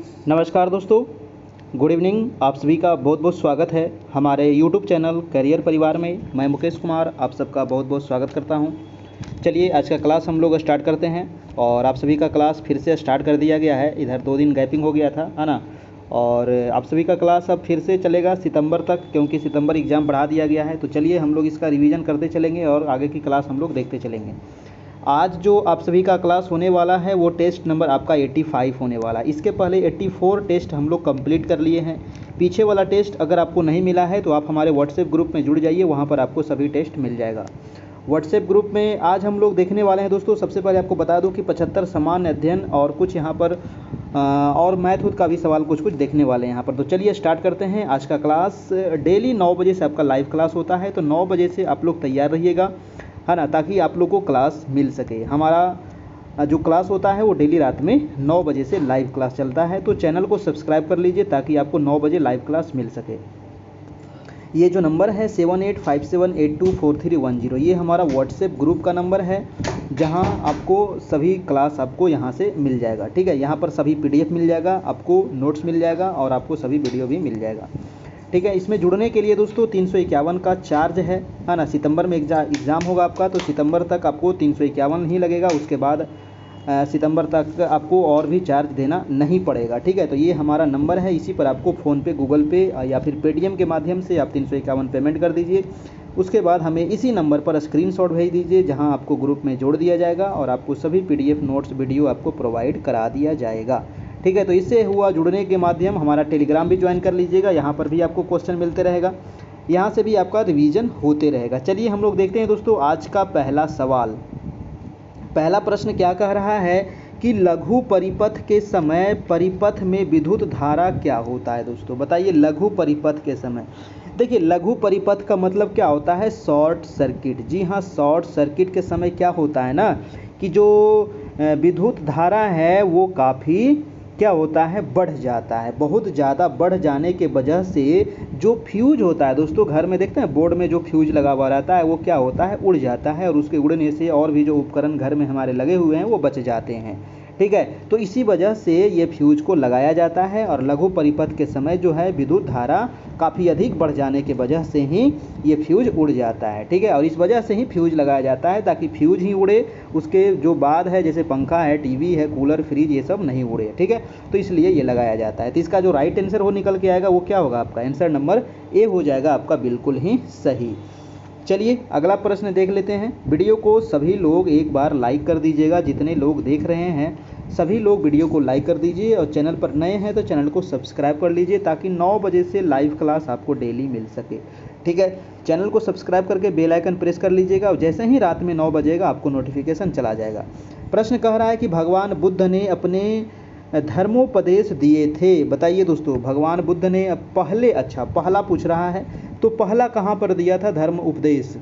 नमस्कार दोस्तों, good evening. आप सभी का बहुत बहुत स्वागत है हमारे यूट्यूब चैनल करियर परिवार में। मैं मुकेश कुमार आप सबका बहुत बहुत स्वागत करता हूं। चलिए आज का क्लास हम लोग स्टार्ट करते हैं और आप सभी का क्लास फिर से स्टार्ट कर दिया गया है। इधर 2 दिन गैपिंग हो गया था, है ना। और आप सभी का क्लास अब फिर से चलेगा सितंबर तक, क्योंकि सितंबर एग्ज़ाम बढ़ा दिया गया है। तो चलिए हम लोग इसका रिवीजन करते चलेंगे और आगे की क्लास हम लोग देखते चलेंगे। आज जो आप सभी का क्लास होने वाला है वो टेस्ट नंबर आपका 85 होने वाला है। इसके पहले 84 टेस्ट हम लोग कंप्लीट कर लिए हैं। पीछे वाला टेस्ट अगर आपको नहीं मिला है तो आप हमारे व्हाट्सएप ग्रुप में जुड़ जाइए, वहाँ पर आपको सभी टेस्ट मिल जाएगा। व्हाट्सएप ग्रुप में आज हम लोग देखने वाले हैं दोस्तों। सबसे पहले आपको बता दूं कि 75 सामान्य अध्ययन और कुछ यहाँ पर और मैथ का भी सवाल कुछ देखने वाले हैं यहाँ पर। तो चलिए स्टार्ट करते हैं आज का क्लास। डेली 9 बजे से आपका लाइव क्लास होता है, तो 9 बजे से आप लोग तैयार रहिएगा, है ना, ताकि आप लोग को क्लास मिल सके। हमारा जो क्लास होता है वो डेली रात में 9 बजे से लाइव क्लास चलता है। तो चैनल को सब्सक्राइब कर लीजिए ताकि आपको 9 बजे लाइव क्लास मिल सके। ये जो नंबर है 7857824310, ये हमारा व्हाट्सएप ग्रुप का नंबर है, जहां आपको सभी क्लास आपको यहां से मिल जाएगा। ठीक है, यहां पर सभी PDF मिल जाएगा, आपको नोट्स मिल जाएगा और आपको सभी वीडियो भी मिल जाएगा। ठीक है, इसमें जुड़ने के लिए दोस्तों 351 का चार्ज है ना। सितंबर में एग्ज़ाम होगा आपका, तो सितंबर तक आपको 351 ही लगेगा। उसके बाद सितंबर तक आपको और भी चार्ज देना नहीं पड़ेगा। ठीक है, तो ये हमारा नंबर है, इसी पर आपको फ़ोनपे, गूगल पे या फिर पेटीएम के माध्यम से आप 351 पेमेंट कर दीजिए। उसके बाद हमें इसी नंबर पर स्क्रीनशॉट भेज दीजिए, जहां आपको ग्रुप में जोड़ दिया जाएगा और आपको सभी PDF नोट्स वीडियो आपको प्रोवाइड करा दिया जाएगा। ठीक है, तो इससे हुआ जुड़ने के माध्यम हमारा टेलीग्राम भी ज्वाइन कर लीजिएगा। यहाँ पर भी आपको क्वेश्चन मिलते रहेगा, यहाँ से भी आपका रिवीजन होते रहेगा। चलिए हम लोग देखते हैं दोस्तों आज का पहला सवाल। पहला प्रश्न क्या कह रहा है कि लघु परिपथ के समय परिपथ में विद्युत धारा क्या होता है। दोस्तों बताइए, लघु परिपथ के समय, देखिए लघु परिपथ का मतलब क्या होता है, शॉर्ट सर्किट। जी हाँ, शॉर्ट सर्किट के समय क्या होता है ना कि जो विद्युत धारा है वो काफ़ी क्या होता है, बढ़ जाता है। बहुत ज़्यादा बढ़ जाने के वजह से जो फ्यूज होता है दोस्तों, घर में देखते हैं बोर्ड में जो फ्यूज लगा हुआ रहता है वो क्या होता है, उड़ जाता है, और उसके उड़ने से और भी जो उपकरण घर में हमारे लगे हुए हैं वो बच जाते हैं। ठीक है, तो इसी वजह से ये फ्यूज को लगाया जाता है। और लघु परिपथ के समय जो है विद्युत धारा काफ़ी अधिक बढ़ जाने के वजह से ही ये फ्यूज उड़ जाता है। ठीक है, और इस वजह से ही फ्यूज लगाया जाता है, ताकि फ्यूज ही उड़े, उसके जो बाद है जैसे पंखा है, टीवी है, कूलर, फ्रिज, ये सब नहीं उड़े। ठीक है, तो इसलिए ये लगाया जाता है। तो इसका जो राइट आंसर हो निकल के आएगा वो क्या होगा, आपका आंसर नंबर ए हो जाएगा आपका, बिल्कुल ही सही। चलिए अगला प्रश्न देख लेते हैं। वीडियो को सभी लोग एक बार लाइक कर दीजिएगा, जितने लोग देख रहे हैं सभी लोग वीडियो को लाइक कर दीजिए, और चैनल पर नए हैं तो चैनल को सब्सक्राइब कर लीजिए, ताकि 9 बजे से लाइव क्लास आपको डेली मिल सके। ठीक है, चैनल को सब्सक्राइब करके बेल आइकन प्रेस कर लीजिएगा, और जैसे ही रात में 9 बजेगा आपको नोटिफिकेशन चला जाएगा। प्रश्न कह रहा है कि भगवान बुद्ध ने अपने धर्मोपदेश दिए थे। बताइए दोस्तों, भगवान बुद्ध ने पहला पूछ रहा है, तो पहला कहाँ पर दिया था धर्म उपदेश।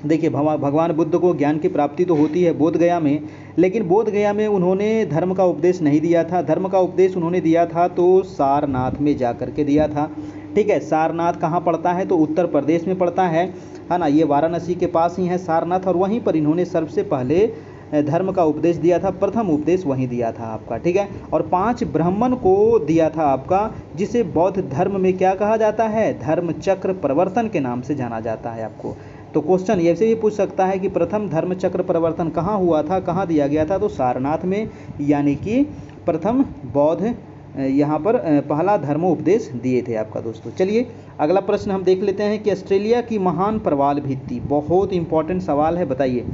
देखिए भगवान बुद्ध को ज्ञान की प्राप्ति तो होती है बोध गया में, लेकिन बोध गया में उन्होंने धर्म का उपदेश नहीं दिया था। धर्म का उपदेश उन्होंने दिया था तो सारनाथ में जा कर के दिया था। ठीक है, सारनाथ कहाँ पड़ता है, तो उत्तर प्रदेश में पड़ता है ना। ये वाराणसी के पास ही है सारनाथ, और वहीं पर इन्होंने सबसे पहले धर्म का उपदेश दिया था। प्रथम उपदेश वहीं दिया था आपका। ठीक है, और 5 ब्राह्मण को दिया था आपका, जिसे बौद्ध धर्म में क्या कहा जाता है, धर्म चक्र प्रवर्तन के नाम से जाना जाता है आपको। तो क्वेश्चन ये से भी पूछ सकता है कि प्रथम धर्म चक्र प्रवर्तन कहाँ हुआ था, कहाँ दिया गया था, तो सारनाथ में, यानी कि प्रथम बौद्ध यहाँ पर पहला धर्मोपदेश दिए थे आपका दोस्तों। चलिए अगला प्रश्न हम देख लेते हैं कि ऑस्ट्रेलिया की महान प्रवाल भित्ति, बहुत इंपॉर्टेंट सवाल है। बताइए,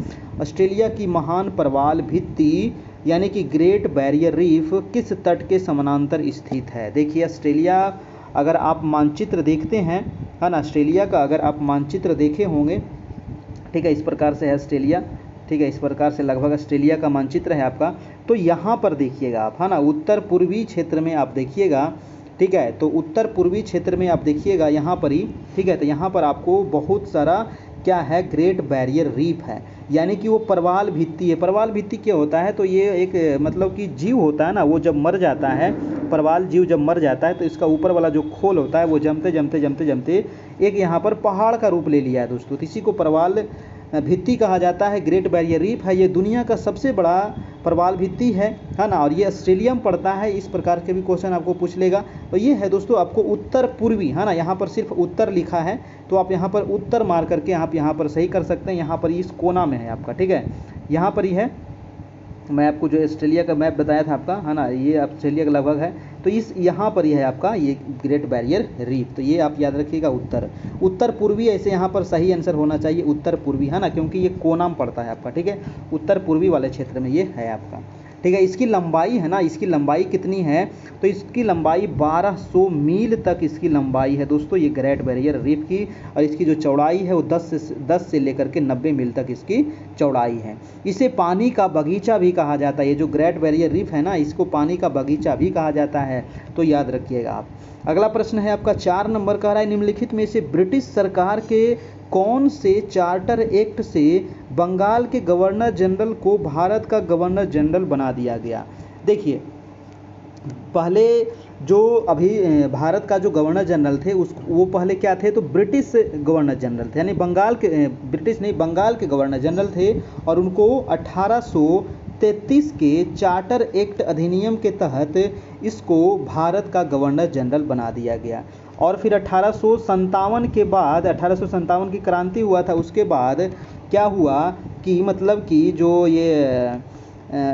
ऑस्ट्रेलिया की महान प्रवाल भित्ति यानी कि ग्रेट बैरियर रीफ किस तट के समानांतर स्थित है। देखिए ऑस्ट्रेलिया, अगर आप मानचित्र देखते हैं, है ना, ऑस्ट्रेलिया का अगर आप मानचित्र देखे होंगे, ठीक है, इस प्रकार से है ऑस्ट्रेलिया। ठीक है, इस प्रकार से लगभग ऑस्ट्रेलिया का मानचित्र है आपका। तो यहाँ पर देखिएगा आप, है ना, उत्तर पूर्वी क्षेत्र में आप देखिएगा। ठीक है, तो उत्तर पूर्वी क्षेत्र में आप देखिएगा यहाँ पर ही। ठीक है, तो यहाँ पर आपको बहुत सारा क्या है, ग्रेट बैरियर रीफ है, यानी कि वो प्रवाल भित्ति है। प्रवाल भित्ति क्या होता है, तो ये एक मतलब कि जीव होता है ना, वो जब मर जाता है, प्रवाल जीव जब मर जाता है तो इसका ऊपर वाला जो खोल होता है वो जमते जमते जमते जमते एक यहाँ पर पहाड़ का रूप ले लिया है दोस्तों। तो इसी को प्रवाल भित्ति कहा जाता है, ग्रेट बैरियर रीफ है, ये दुनिया का सबसे बड़ा प्रवाल भित्ति है ना, और ये ऑस्ट्रेलिया में पड़ता है। इस प्रकार के भी क्वेश्चन आपको पूछ लेगा। तो ये है दोस्तों आपको उत्तर पूर्वी, है ना, यहाँ पर सिर्फ उत्तर लिखा है तो आप यहाँ पर उत्तर मार करके आप यहाँ पर सही कर सकते हैं। यहाँ पर इस कोना में है आपका, ठीक है, यहाँ पर ही है। मैं आपको जो ऑस्ट्रेलिया का मैप बताया था आपका, है ना, ये ऑस्ट्रेलिया का लगभग है, तो इस यहाँ पर ही है आपका ये ग्रेट बैरियर रीफ। तो ये आप याद रखिएगा उत्तर पूर्वी, ऐसे यहाँ पर सही आंसर होना चाहिए उत्तर पूर्वी, है ना, क्योंकि ये कोना में पड़ता है आपका, ठीक है, उत्तर पूर्वी वाले क्षेत्र में ये है आपका, ठीक है। इसकी लंबाई है ना, इसकी लंबाई कितनी है, तो इसकी लंबाई 1200 मील तक इसकी लंबाई है दोस्तों, ये ग्रेट बैरियर रीफ की। और इसकी जो चौड़ाई है वो 10 से लेकर के 90 मील तक इसकी चौड़ाई है। इसे पानी का बगीचा भी कहा जाता है, ये जो ग्रेट बैरियर रीफ है ना, इसको पानी का बगीचा भी कहा जाता है, तो याद रखिएगा आप। अगला प्रश्न है आपका 4 नंबर का, रहा है निम्नलिखित में से ब्रिटिश सरकार के कौन से चार्टर एक्ट से बंगाल के गवर्नर जनरल को भारत का गवर्नर जनरल बना दिया गया। देखिए, पहले जो अभी भारत का जो गवर्नर जनरल थे वो पहले क्या थे, तो ब्रिटिश गवर्नर जनरल थे, यानी बंगाल के, ब्रिटिश नहीं, बंगाल के गवर्नर जनरल थे। और उनको 1833 के चार्टर एक्ट अधिनियम के तहत इसको भारत का गवर्नर जनरल बना दिया गया। और फिर 1857 के बाद, 1857 की क्रांति हुआ था, उसके बाद क्या हुआ कि मतलब कि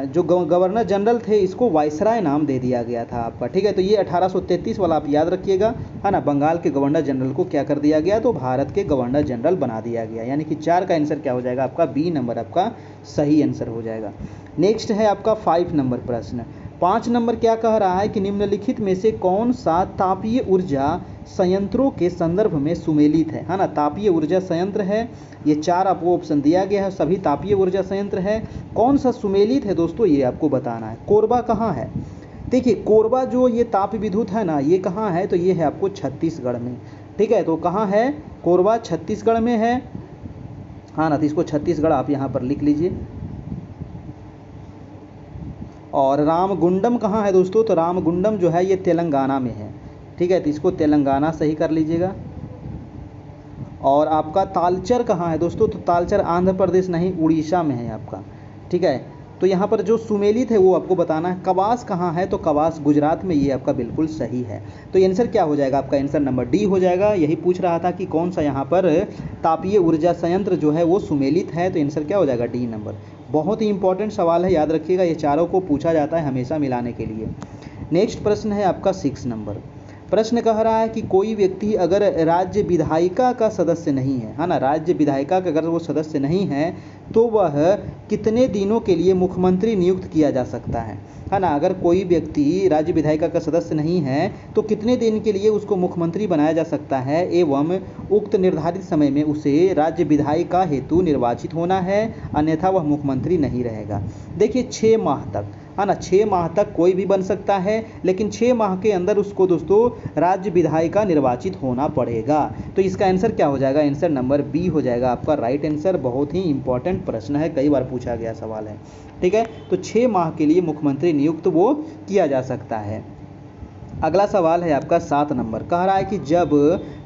जो गवर्नर जनरल थे इसको वाइसराय नाम दे दिया गया था आपका, ठीक है। तो ये 1833 वाला आप याद रखिएगा, है ना, बंगाल के गवर्नर जनरल को क्या कर दिया गया, तो भारत के गवर्नर जनरल बना दिया गया। यानी कि 4 का आंसर क्या हो जाएगा आपका, बी नंबर आपका सही आंसर हो जाएगा। नेक्स्ट है आपका 5 नंबर प्रश्न। 5 नंबर क्या कह रहा है कि निम्नलिखित में से कौन सा तापीय ऊर्जा संयंत्रों के संदर्भ में सुमेलित है ना, तापीय ऊर्जा संयंत्र है, ये 4 आपको ऑप्शन दिया गया है, सभी तापीय ऊर्जा संयंत्र है। कौन सा सुमेलित है दोस्तों, ये आपको बताना है। कोरबा कहाँ है, देखिए कोरबा जो ये ताप विद्युत है ना, ये कहाँ है, तो ये है आपको छत्तीसगढ़ में, ठीक है। तो कहाँ है कोरबा, छत्तीसगढ़ में है, हाँ ना, तो इसको छत्तीसगढ़ आप यहाँ पर लिख लीजिए। और रामगुंडम कहाँ है दोस्तों, तो रामगुंडम जो है ये तेलंगाना में है, ठीक है, तो इसको तेलंगाना सही कर लीजिएगा। और आपका तालचर कहाँ है दोस्तों, तो तालचर आंध्र प्रदेश नहीं, उड़ीसा में है आपका, ठीक है। तो यहाँ पर जो सुमेलित है वो आपको बताना है। कवास कहाँ है, तो कवास गुजरात में, ये आपका बिल्कुल सही है। तो आंसर क्या हो जाएगा आपका, आंसर नंबर डी हो जाएगा। यही पूछ रहा था कि कौन सा यहाँ पर तापीय ऊर्जा संयंत्र जो है वो सुमेलित है, तो आंसर क्या हो जाएगा, डी नंबर। बहुत ही इंपॉर्टेंट सवाल है, याद रखिएगा, ये चारों को पूछा जाता है हमेशा मिलाने के लिए। नेक्स्ट प्रश्न है आपका 6 नंबर। प्रश्न कह रहा है कि कोई व्यक्ति अगर राज्य विधायिका का सदस्य नहीं है ना, राज्य विधायिका का अगर वो सदस्य नहीं है तो वह कितने दिनों के लिए मुख्यमंत्री नियुक्त किया जा सकता है ना। अगर कोई व्यक्ति राज्य विधायिका का सदस्य नहीं है तो कितने दिन के लिए उसको मुख्यमंत्री बनाया जा सकता है, एवं उक्त निर्धारित समय में उसे राज्य विधायिका हेतु निर्वाचित होना है, अन्यथा वह मुख्यमंत्री नहीं रहेगा। देखिए 6 माह तक, है ना, 6 माह तक कोई भी बन सकता है, लेकिन 6 माह के अंदर उसको दोस्तों राज्य विधायिका निर्वाचित होना पड़ेगा। तो इसका आंसर क्या हो जाएगा, आंसर नंबर बी हो जाएगा आपका राइट आंसर। बहुत ही इंपॉर्टेंट प्रश्न है, कई बार पूछा गया सवाल है, ठीक है। तो 6 माह के लिए मुख्यमंत्री नियुक्त वो किया जा सकता है। अगला सवाल है आपका 7 नंबर। कह रहा है कि जब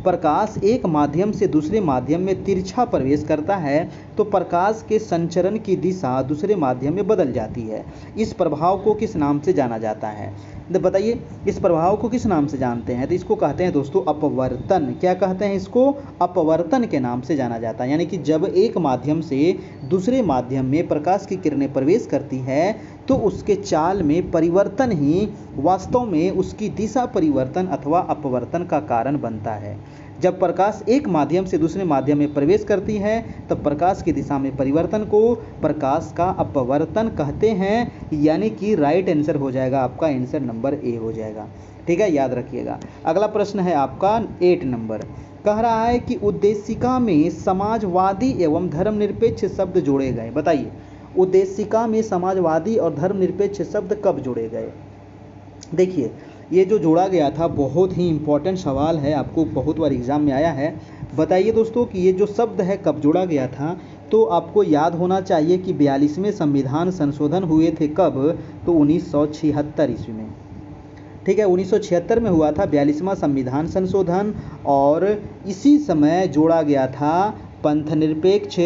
प्रकाश एक माध्यम से दूसरे माध्यम में तिरछा प्रवेश करता है तो प्रकाश के संचरण की दिशा दूसरे माध्यम में बदल जाती है। इस प्रभाव को किस नाम से जाना जाता है, बताइए, इस प्रभाव को किस नाम से जानते हैं, तो इसको कहते हैं दोस्तों अपवर्तन। क्या कहते हैं इसको, अपवर्तन के नाम से जाना जाता है। यानी कि जब एक माध्यम से दूसरे माध्यम में प्रकाश की किरणें प्रवेश करती है तो उसके चाल में परिवर्तन ही वास्तव में उसकी दिशा परिवर्तन अथवा अपवर्तन का कारण बनता है। जब प्रकाश एक माध्यम से दूसरे माध्यम में प्रवेश करती है तब प्रकाश की दिशा में परिवर्तन को प्रकाश का अपवर्तन कहते हैं। यानी कि राइट आंसर हो जाएगा आपका, आंसर नंबर ए हो जाएगा, ठीक है, याद रखिएगा। अगला प्रश्न है आपका 8 नंबर। कह रहा है कि उद्देशिका में समाजवादी एवं धर्मनिरपेक्ष शब्द जोड़े गए। बताइए, उद्देशिका में समाजवादी और धर्मनिरपेक्ष शब्द कब जोड़े गए। देखिए, ये जो जोड़ा गया था बहुत ही इंपॉर्टेंट सवाल है, आपको बहुत बार एग्जाम में आया है। बताइए दोस्तों कि ये जो शब्द है कब जोड़ा गया था, तो आपको याद होना चाहिए कि 42वें संविधान संशोधन हुए थे कब, तो 1976 ईस्वी में, ठीक है, 1976 में हुआ था 42वां संविधान संशोधन। और इसी समय जोड़ा गया था पंथ निरपेक्ष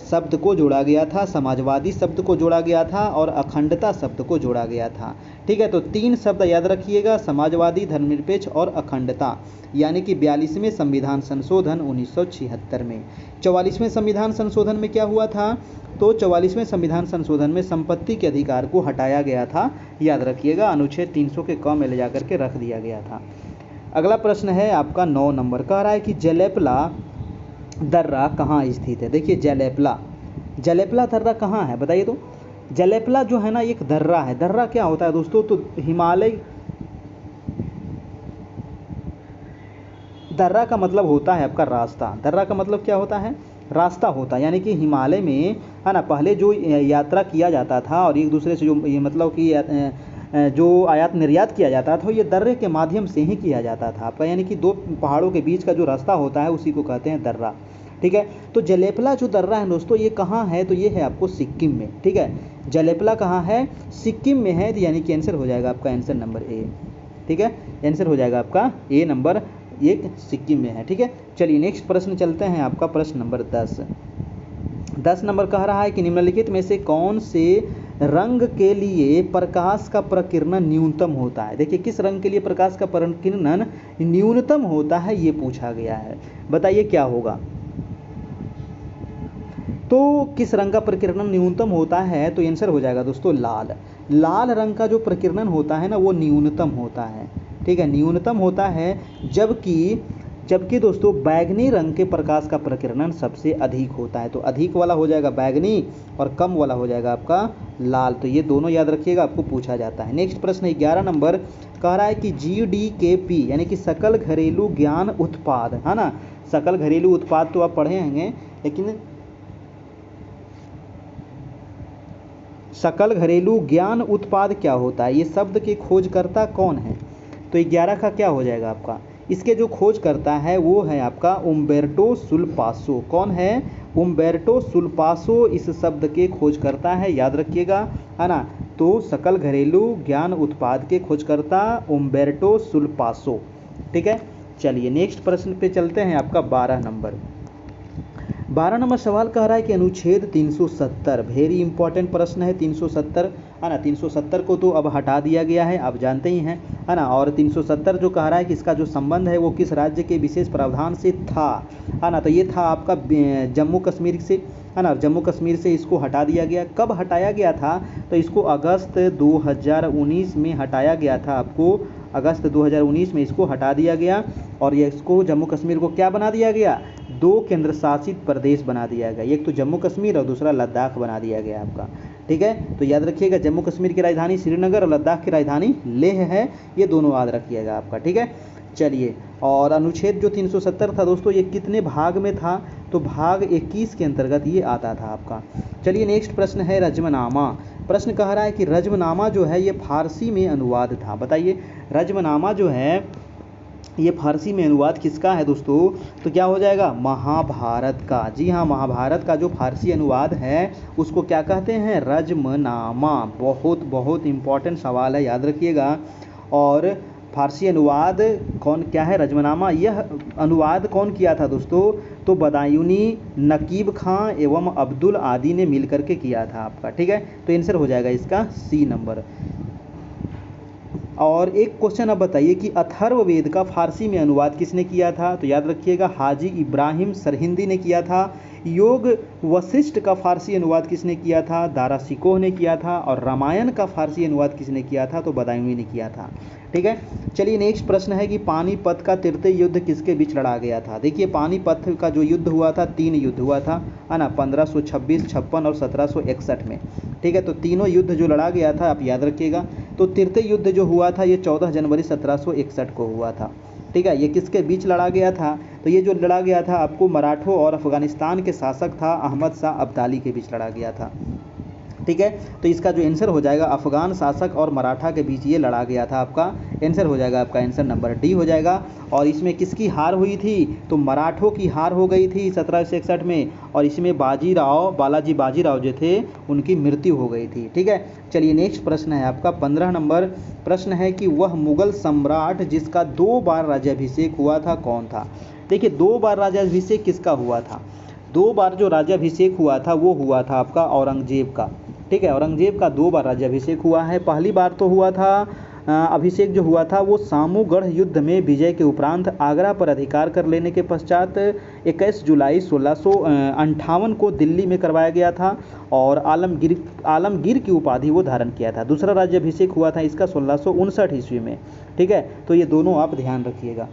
शब्द को जोड़ा गया था, समाजवादी शब्द को जोड़ा गया था और अखंडता शब्द को जोड़ा गया था। ठीक है, तो 3 शब्द याद रखिएगा, समाजवादी, धर्मनिरपेक्ष और अखंडता, यानी कि 42वें संविधान संशोधन 1976 में। 44वें संविधान संशोधन में क्या हुआ था? तो 44वें संविधान संशोधन में संपत्ति के अधिकार को हटाया गया था, याद रखिएगा, अनुच्छेद 300 के क में ले जाकर के रख दिया गया था। अगला प्रश्न है आपका 9 नंबर, कह रहा है कि जलेपला दर्रा कहाँ स्थित है। देखिए जलेपला दर्रा कहाँ है बताइए तो। जलेपला जो है ना एक दर्रा है। दर्रा क्या होता है दोस्तों? तो हिमालय, दर्रा का मतलब होता है आपका रास्ता। दर्रा का मतलब क्या होता है? रास्ता होता है, यानी कि हिमालय में है ना पहले जो यात्रा किया जाता था और एक दूसरे से जो मतलब कि जो आयात निर्यात किया जाता था ये दर्रे के माध्यम से ही किया जाता था आपका, यानी कि 2 पहाड़ों के बीच का जो रास्ता होता है उसी को कहते हैं दर्रा। ठीक है, तो जलेपला जो दर्रा है दोस्तों ये कहाँ है? तो ये है आपको सिक्किम में। ठीक है, जलेपला कहाँ है? सिक्किम में है, तो यानी कि आंसर हो जाएगा आपका आंसर नंबर ए। ठीक है, आंसर हो जाएगा आपका ए नंबर 1 सिक्किम में है। ठीक है, चलिए नेक्स्ट प्रश्न चलते हैं, आपका प्रश्न नंबर 10 नंबर कह रहा है कि निम्नलिखित में से कौन से रंग के लिए प्रकाश का प्रकीर्णन न्यूनतम होता है। देखिए किस रंग के लिए प्रकाश का प्रकीर्णन न्यूनतम होता है ये पूछा गया है, बताइए क्या होगा। तो किस रंग का प्रकीर्णन न्यूनतम होता है? तो आंसर हो जाएगा दोस्तों लाल रंग का जो प्रकीर्णन होता है ना वो न्यूनतम होता है। ठीक है, न्यूनतम होता है, जबकि दोस्तों बैगनी रंग के प्रकाश का प्रकीर्णन सबसे अधिक होता है। तो अधिक वाला हो जाएगा बैगनी और कम वाला हो जाएगा आपका लाल। तो ये दोनों याद रखिएगा, आपको पूछा जाता है। नेक्स्ट प्रश्न 11 नंबर कह रहा है कि GDP यानी कि सकल घरेलू ज्ञान उत्पाद, है ना, सकल घरेलू उत्पाद तो आप पढ़े होंगे, लेकिन सकल घरेलू ज्ञान उत्पाद क्या होता है, ये शब्द के खोजकर्ता कौन है? तो 11 का क्या हो जाएगा आपका? इसके जो खोज करता है वो है आपका उम्बेर्टो सुल्पासो। कौन है? उम्बेर्टो सुल्पासो इस शब्द के खोज करता है, याद रखिएगा, है ना। तो सकल घरेलू ज्ञान उत्पाद के खोजकर्ता उम्बेर्टो सुल्पासो। ठीक है, चलिए नेक्स्ट प्रश्न पे चलते हैं, आपका 12 नंबर सवाल कह रहा है कि अनुच्छेद 370, वेरी इंपॉर्टेंट प्रश्न है 370, है ना। 370 को तो अब हटा दिया गया है, आप जानते ही हैं, है ना। और 370 जो कह रहा है कि इसका जो संबंध है वो किस राज्य के विशेष प्रावधान से था, है ना। तो ये था आपका जम्मू कश्मीर से, है ना। जम्मू कश्मीर से इसको हटा दिया गया। कब हटाया गया था? तो इसको अगस्त 2019 में हटाया गया था, आपको अगस्त 2019 में इसको हटा दिया गया। और ये इसको जम्मू कश्मीर को क्या बना दिया गया? 2 केंद्र शासित प्रदेश बना दिया गया, एक तो जम्मू कश्मीर और दूसरा लद्दाख बना दिया गया आपका। ठीक है, तो याद रखिएगा जम्मू कश्मीर की राजधानी श्रीनगर और लद्दाख की राजधानी लेह है, ये दोनों याद रखिएगा आपका। ठीक है, चलिए, और अनुच्छेद जो 370 था दोस्तों ये कितने भाग में था? तो भाग 21 के अंतर्गत ये आता था आपका। चलिए नेक्स्ट प्रश्न है रजमनामा। प्रश्न कह रहा है कि रजमनामा जो है ये फारसी में अनुवाद था, बताइए रजमनामा जो है ये फारसी में अनुवाद किसका है दोस्तों? तो क्या हो जाएगा? महाभारत का। जी हाँ, महाभारत का जो फारसी अनुवाद है उसको क्या कहते हैं? रजमनामा। बहुत बहुत इंपॉर्टेंट सवाल है, याद रखिएगा। और फारसी अनुवाद कौन क्या है? रजमनामा। यह अनुवाद कौन किया था दोस्तों? तो बदायूनी, नकीब खां एवं अब्दुल आदि ने मिल करके किया था आपका। ठीक है, तो आंसर हो जाएगा इसका सी नंबर। और एक क्वेश्चन अब बताइए कि अथर्ववेद का फारसी में अनुवाद किसने किया था? तो याद रखिएगा हाजी इब्राहिम सरहिंदी ने किया था। योग वशिष्ठ का फारसी अनुवाद किसने किया था? दारा शिकोह ने किया था। और रामायण का फारसी अनुवाद किसने किया था? तो बदायूनी ने किया था। ठीक है, चलिए नेक्स्ट प्रश्न है कि पानीपत का तृतीय युद्ध किसके बीच लड़ा गया था? देखिए पानीपत का जो युद्ध हुआ था 3 युद्ध हुआ था, है ना, 1526, 56 और 1761 में। ठीक है, तो तीनों युद्ध जो लड़ा गया था आप याद रखिएगा। तो तृतीय युद्ध जो हुआ था ये 14 जनवरी 1761 को हुआ था। ठीक है, ये किसके बीच लड़ा गया था? तो ये जो लड़ा गया था आपको मराठों और अफगानिस्तान के शासक था अहमद शाह अब्दाली के बीच लड़ा गया था। ठीक है, तो इसका जो आंसर हो जाएगा अफगान शासक और मराठा के बीच ये लड़ा गया था, आपका आंसर हो जाएगा आपका आंसर नंबर डी हो जाएगा। और इसमें किसकी हार हुई थी? तो मराठों की हार हो गई थी 1761 में, और इसमें बालाजी बाजीराव जो थे उनकी मृत्यु हो गई थी। ठीक है, चलिए नेक्स्ट प्रश्न है आपका 15 नंबर प्रश्न है कि वह मुगल सम्राट जिसका 2 बार राज्याभिषेक हुआ था कौन था? देखिए 2 बार राज्याभिषेक किसका हुआ था? 2 बार जो राज्याभिषेक हुआ था वो हुआ था आपका औरंगजेब का, ठीक है। औरंगजेब का 2 बार राज्याभिषेक हुआ है। पहली बार तो हुआ था अभिषेक जो हुआ था वो सामूगढ़ युद्ध में विजय के उपरांत आगरा पर अधिकार कर लेने के पश्चात 21 जुलाई 1658 को दिल्ली में करवाया गया था और आलमगीर की उपाधि वो धारण किया था। दूसरा राज्याभिषेक हुआ था इसका 1659 ईस्वी में, ठीक है। तो ये दोनों आप ध्यान रखिएगा।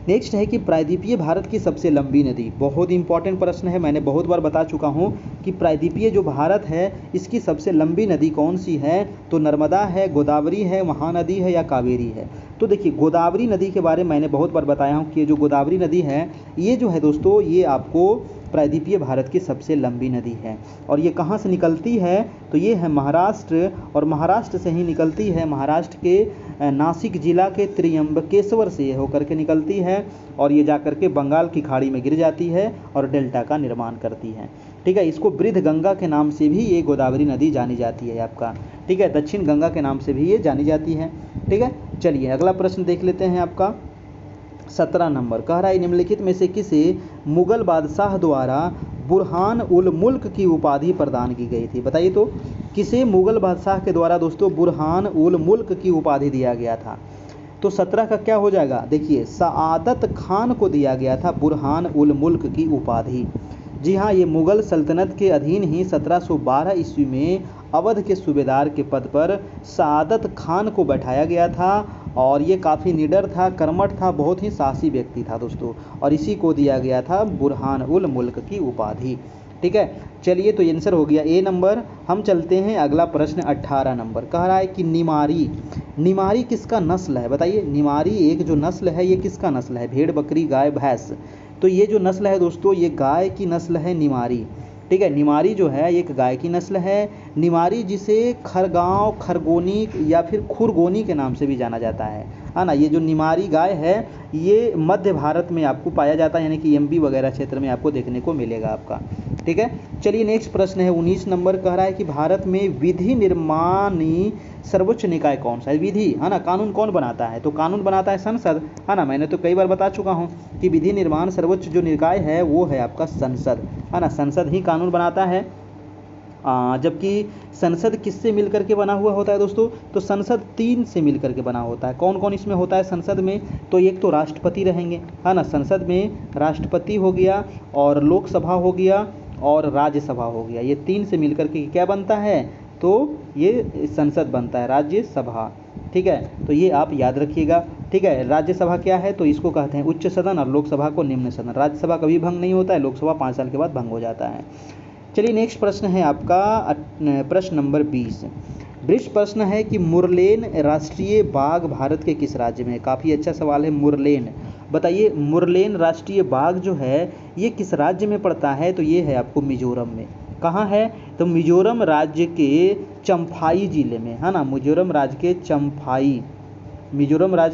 नेक्स्ट है कि प्रायद्वीपीय भारत की सबसे लंबी नदी, बहुत इंपॉर्टेंट प्रश्न है। मैंने बहुत बार बता चुका हूँ कि प्रायद्वीपीय जो भारत है इसकी सबसे लंबी नदी कौन सी है, तो नर्मदा है, गोदावरी है, महानदी है या कावेरी है। तो देखिए गोदावरी नदी के बारे में मैंने बहुत बार बताया हूँ कि ये जो गोदावरी नदी है ये जो है दोस्तों ये आपको प्रायद्वीपीय भारत की सबसे लंबी नदी है। और ये कहाँ से निकलती है, तो ये है महाराष्ट्र, और महाराष्ट्र से ही निकलती है, महाराष्ट्र के नासिक जिला के त्र्यंबकेश्वर से ये होकर के निकलती है और ये जाकर के बंगाल की खाड़ी में गिर जाती है और डेल्टा का निर्माण करती है, ठीक है। इसको वृद्ध गंगा के नाम से भी ये गोदावरी नदी जानी जाती है आपका, ठीक है। दक्षिण गंगा के नाम से भी ये जानी जाती है, ठीक है। चलिए अगला प्रश्न देख लेते हैं आपका 17 नंबर। कह रहा है निम्नलिखित में से किसे मुगल बादशाह द्वारा बुरहान उल मुल्क की उपाधि प्रदान की गई थी, बताइए तो किसे मुगल बादशाह के द्वारा दोस्तों बुरहान उल मुल्क की उपाधि दिया गया था। तो 17 का क्या हो जाएगा, देखिए सआदत खान को दिया गया था बुरहान उल मुल्क की उपाधि। जी हाँ, ये मुगल सल्तनत के अधीन ही 1712 ईस्वी में अवध के सूबेदार के पद पर सआदत खान को बैठाया गया था और ये काफ़ी निडर था, कर्मठ था, बहुत ही साहसी व्यक्ति था दोस्तों, और इसी को दिया गया था बुरहान उल मुल्क की उपाधि, ठीक है। चलिए तो आंसर हो गया ए नंबर। हम चलते हैं अगला प्रश्न 18 नंबर। कह रहा है कि निमारी किसका नस्ल है, बताइए। निमारी एक जो नस्ल है ये किसका नस्ल है, भेड़, बकरी, गाय, भैंस। तो ये जो नस्ल है दोस्तों ये गाय की नस्ल है निमारी, ठीक है। निमारी जो है एक गाय की नस्ल है। निमारी जिसे खरगांव, खरगोनी या फिर खुरगोनी के नाम से भी जाना जाता है ना। ये जो निमारी गाय है ये मध्य भारत में आपको पाया जाता है, यानी कि एमपी वगैरह क्षेत्र में आपको देखने को मिलेगा आपका, ठीक है। चलिए नेक्स्ट प्रश्न है 19 नंबर। कह रहा है कि भारत में विधि निर्माणी सर्वोच्च निकाय कौन सा है, विधि है ना, कानून कौन बनाता है, तो कानून बनाता है संसद, है ना। मैंने तो कई बार बता चुका हूँ कि विधि निर्माण सर्वोच्च जो निकाय है वो है आपका संसद, है ना। संसद ही कानून बनाता है। जबकि संसद किससे मिलकर के बना हुआ होता है दोस्तों, तो संसद 3 से मिलकर के बना होता है। कौन कौन इसमें होता है संसद में, तो एक तो राष्ट्रपति रहेंगे, है ना। संसद में राष्ट्रपति हो गया और लोकसभा हो गया और राज्यसभा हो गया, ये 3 से मिलकर के क्या बनता है, तो ये संसद बनता है, राज्यसभा, ठीक है। तो ये आप याद रखिएगा, ठीक है। राज्यसभा क्या है, तो इसको कहते हैं उच्च सदन और लोकसभा को निम्न सदन। राज्यसभा कभी भंग नहीं होता है, लोकसभा 5 साल के बाद भंग हो जाता है। चलिए नेक्स्ट प्रश्न है आपका प्रश्न नंबर 20। ब्रिज प्रश्न है कि मुरलेन राष्ट्रीय बाग भारत के किस राज्य में है, काफ़ी अच्छा सवाल है। मुरलेन, बताइए मुरलेन राष्ट्रीय बाग जो है ये किस राज्य में पड़ता है, तो ये है आपको मिजोरम में। कहाँ है, तो मिजोरम राज्य के चम्फाई जिले में, है ना। मिजोरम राज्य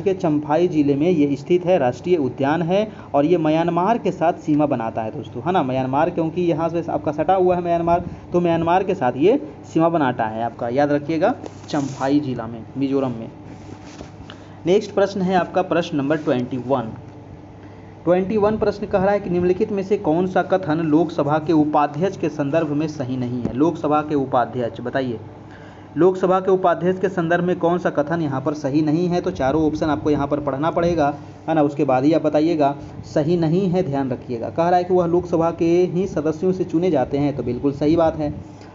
के चम्फाई जिले में ये स्थित है, राष्ट्रीय उद्यान है और ये म्यांमार के साथ सीमा बनाता है दोस्तों, है ना। म्यांमार, क्योंकि यहाँ से आपका सटा हुआ है म्यांमार, तो म्यांमार के साथ ये सीमा बनाता है आपका, याद रखिएगा, चम्फाई जिला में, मिजोरम में। नेक्स्ट प्रश्न है आपका प्रश्न नंबर 21 प्रश्न कह रहा है कि निम्नलिखित में से कौन सा कथन लोकसभा के उपाध्यक्ष के संदर्भ में सही नहीं है। लोकसभा के उपाध्यक्ष, बताइए लोकसभा के उपाध्यक्ष के संदर्भ में कौन सा कथन यहाँ पर सही नहीं है, तो चारों ऑप्शन आपको यहाँ पर पढ़ना पड़ेगा, है ना। उसके बाद ही आप बताइएगा सही नहीं है, ध्यान रखिएगा। कह रहा है कि वह लोकसभा के ही सदस्यों से चुने जाते हैं, तो बिल्कुल सही बात है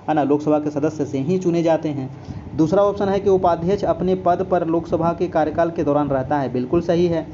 ना, लोकसभा के सदस्य से ही चुने जाते हैं। दूसरा ऑप्शन है कि उपाध्यक्ष अपने पद पर लोकसभा के कार्यकाल के दौरान रहता है, बिल्कुल सही है।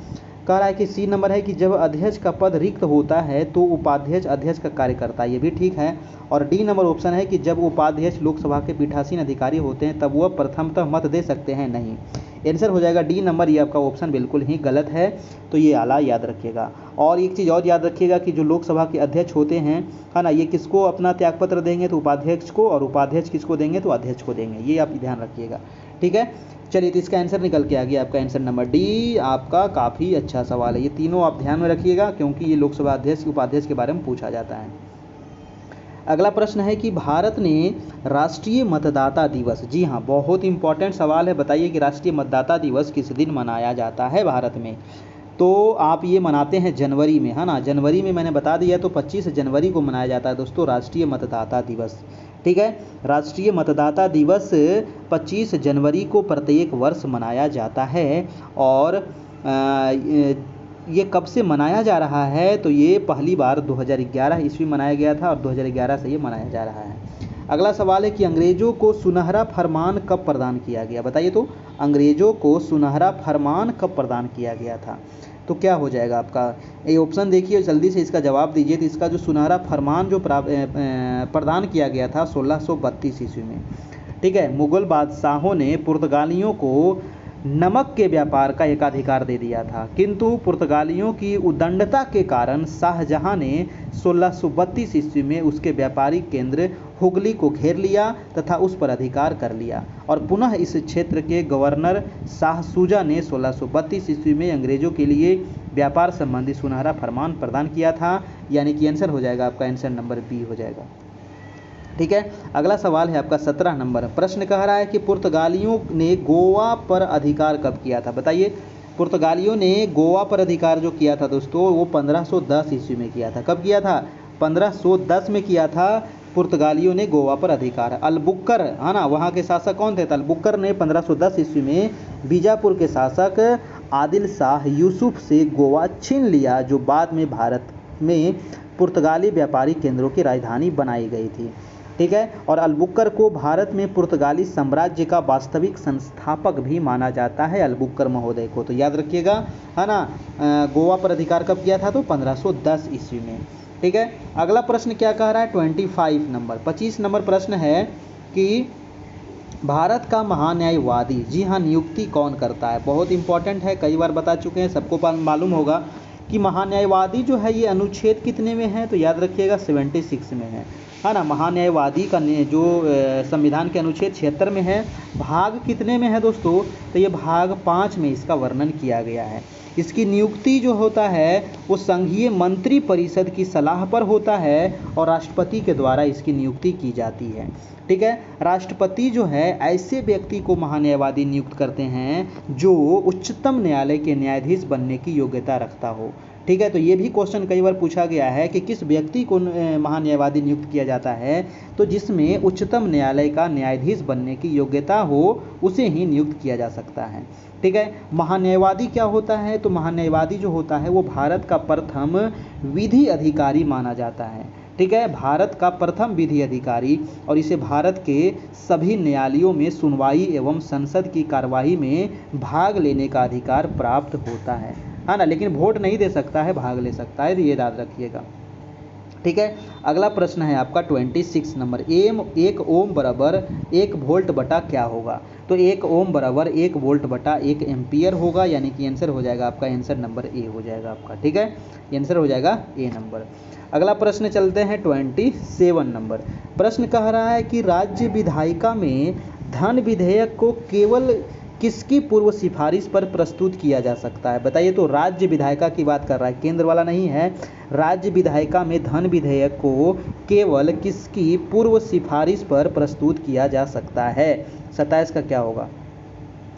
कह रहा है कि सी नंबर है कि जब अध्यक्ष का पद रिक्त होता है तो उपाध्यक्ष अध्यक्ष का कार्य करता है, ये भी ठीक है। और डी नंबर ऑप्शन है कि जब उपाध्यक्ष लोकसभा के पीठासीन अधिकारी होते हैं तब वह प्रथमतः मत दे सकते हैं, नहीं। आंसर हो जाएगा डी नंबर, ये आपका ऑप्शन बिल्कुल ही गलत है, तो ये आला याद रखिएगा। और एक चीज़ और याद रखिएगा कि जो लोकसभा के अध्यक्ष होते हैं, है ना, ये किसको अपना त्यागपत्र देंगे, तो उपाध्यक्ष को, और उपाध्यक्ष किसको देंगे, तो अध्यक्ष को देंगे, ये आप ध्यान रखिएगा, ठीक है। चलिए तो इसका आंसर निकल के आ गया आपका आंसर नंबर डी। आपका काफ़ी अच्छा सवाल है, ये तीनों आप ध्यान में रखिएगा क्योंकि ये लोकसभा अध्यक्ष उपाध्यक्ष के बारे में पूछा जाता है। अगला प्रश्न है कि भारत ने राष्ट्रीय मतदाता दिवस, जी हाँ बहुत इंपॉर्टेंट सवाल है, बताइए कि राष्ट्रीय मतदाता दिवस किस दिन मनाया जाता है भारत में। तो आप ये मनाते हैं जनवरी में, है ना। जनवरी में मैंने बता दिया, तो 25 जनवरी को मनाया जाता है दोस्तों राष्ट्रीय मतदाता दिवस। ठीक है, राष्ट्रीय मतदाता दिवस 25 जनवरी को प्रत्येक वर्ष मनाया जाता है। और ये कब से मनाया जा रहा है, तो ये पहली बार 2011 ईस्वी मनाया गया था और 2011 से ये मनाया जा रहा है। अगला सवाल है कि अंग्रेजों को सुनहरा फरमान कब प्रदान किया गया, बताइए। तो अंग्रेजों को सुनहरा फरमान कब प्रदान किया गया था, तो क्या हो जाएगा आपका, ये ऑप्शन देखिए जल्दी से इसका जवाब दीजिए। तो इसका जो सुनहरा फरमान जो प्रदान किया गया था 1632 ईस्वी में। ठीक है, मुगल बादशाहों ने पुर्तगालियों को नमक के व्यापार का एकाधिकार दे दिया था, किंतु पुर्तगालियों की उद्दंडता के कारण शाहजहां ने 1632 ईस्वी में उसके व्यापारिक केंद्र हुगली को घेर लिया तथा उस पर अधिकार कर लिया। और पुनः इस क्षेत्र के गवर्नर शाह सूजा ने 1632 ईस्वी में अंग्रेजों के लिए व्यापार संबंधी सुनहरा फरमान प्रदान किया था। यानी कि आंसर हो जाएगा आपका, आंसर नंबर बी हो जाएगा। ठीक है, अगला सवाल है आपका 17 नंबर। प्रश्न कह रहा है कि पुर्तगालियों ने गोवा पर अधिकार कब किया था, बताइए। पुर्तगालियों ने गोवा पर अधिकार जो किया था दोस्तों, वो 1510 ईस्वी में किया था। कब किया था, 1510 में किया था पुर्तगालियों ने गोवा पर अधिकार। अलबुक्कर, है ना, वहाँ के शासक कौन थे, अलबुक्कर ने 1510 ईस्वी में बीजापुर के शासक आदिल शाह यूसुफ से गोवा छीन लिया, जो बाद में भारत में पुर्तगाली व्यापारिक केंद्रों की राजधानी बनाई गई थी। ठीक है, और अलबुक्कर को भारत में पुर्तगाली साम्राज्य का वास्तविक संस्थापक भी माना जाता है, अलबुक्कर महोदय को, तो याद रखिएगा, है ना। गोवा पर अधिकार कब किया था, तो 1510 ईस्वी में। ठीक है, अगला प्रश्न क्या कह रहा है, 25 नंबर प्रश्न है कि भारत का महान्यायवादी, जी हाँ, नियुक्ति कौन करता है। बहुत इंपॉर्टेंट है, कई बार बता चुके हैं, सबको मालूम होगा कि महान्यायवादी जो है ये अनुच्छेद कितने में है, तो याद रखिएगा 76 में है ना। महान्यायवादी का जो संविधान के अनुच्छेद 76 में है। भाग कितने में है दोस्तों, तो ये भाग 5 में इसका वर्णन किया गया है। इसकी नियुक्ति जो होता है वो संघीय मंत्री परिषद की सलाह पर होता है और राष्ट्रपति के द्वारा इसकी नियुक्ति की जाती है। ठीक है, राष्ट्रपति जो है ऐसे व्यक्ति को महान्यायवादी नियुक्त करते हैं जो उच्चतम न्यायालय के न्यायाधीश बनने की योग्यता रखता हो। ठीक है, तो ये भी क्वेश्चन कई बार पूछा गया है कि किस व्यक्ति को महान्यायवादी नियुक्त किया जाता है, तो जिसमें उच्चतम न्यायालय का न्यायाधीश बनने की योग्यता हो उसे ही नियुक्त किया जा सकता है। ठीक है, महान्यायवादी क्या होता है, तो महान्यायवादी जो होता है वो भारत का प्रथम विधि अधिकारी माना जाता है। ठीक है, भारत का प्रथम विधि अधिकारी, और इसे भारत के सभी न्यायालयों में सुनवाई एवं संसद की कार्यवाही में भाग लेने का अधिकार प्राप्त होता है ना। लेकिन वोट नहीं दे सकता है, भाग ले सकता है, ये याद रखिएगा। ठीक है, अगला प्रश्न है आपका 26 नंबर। 1 ओम बराबर 1 वोल्ट बटा क्या होगा, तो 1 ओम बराबर 1 वोल्ट बटा 1 एम्पियर होगा। यानी कि आंसर हो जाएगा आपका, आंसर नंबर ए हो जाएगा आपका। ठीक है, आंसर हो जाएगा ए नंबर। अगला प्रश्न चलते हैं 27 नंबर। प्रश्न कह रहा है कि राज्य विधायिका में धन विधेयक को केवल किसकी पूर्व सिफारिश पर प्रस्तुत किया जा सकता है, बताइए। तो राज्य विधायिका की बात कर रहा है, केंद्र वाला नहीं है। राज्य विधायिका में धन विधेयक को केवल किसकी पूर्व सिफारिश पर प्रस्तुत किया जा सकता है। 27 का क्या होगा,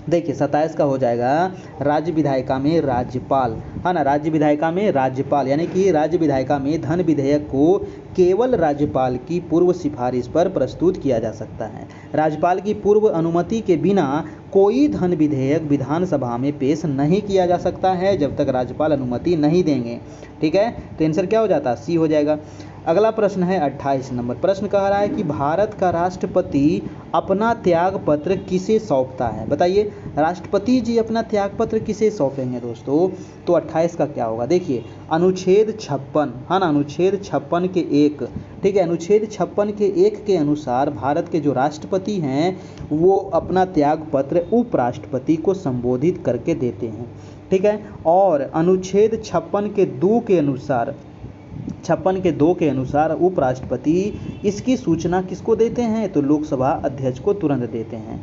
देखिए 27 का हो जाएगा राज्य विधायिका में राज्यपाल, है ना। राज्य विधायिका में राज्यपाल, यानी कि राज्य विधायिका में धन विधेयक को केवल राज्यपाल की पूर्व सिफारिश पर प्रस्तुत किया जा सकता है। राज्यपाल की पूर्व अनुमति के बिना कोई धन विधेयक विधानसभा में पेश नहीं किया जा सकता है जब तक राज्यपाल अनुमति नहीं देंगे। ठीक है, तो आंसर क्या हो जाता है, सी हो जाएगा। अगला प्रश्न है 28 नंबर। प्रश्न कह रहा है कि भारत का राष्ट्रपति अपना त्याग पत्र किसे सौंपता है, बताइए। राष्ट्रपति जी अपना त्याग पत्र किसे सौंपेंगे दोस्तों, तो 28 का क्या होगा, देखिए अनुच्छेद 56, है ना, अनुच्छेद 56 के 1। ठीक है, अनुच्छेद 56 के 1 के अनुसार भारत के जो राष्ट्रपति हैं वो अपना त्याग पत्र उपराष्ट्रपति को संबोधित करके देते हैं। ठीक है, और अनुच्छेद 56 के 2 के अनुसार 56 के 2 के अनुसार उपराष्ट्रपति इसकी सूचना किसको देते हैं, तो लोकसभा अध्यक्ष को तुरंत देते हैं।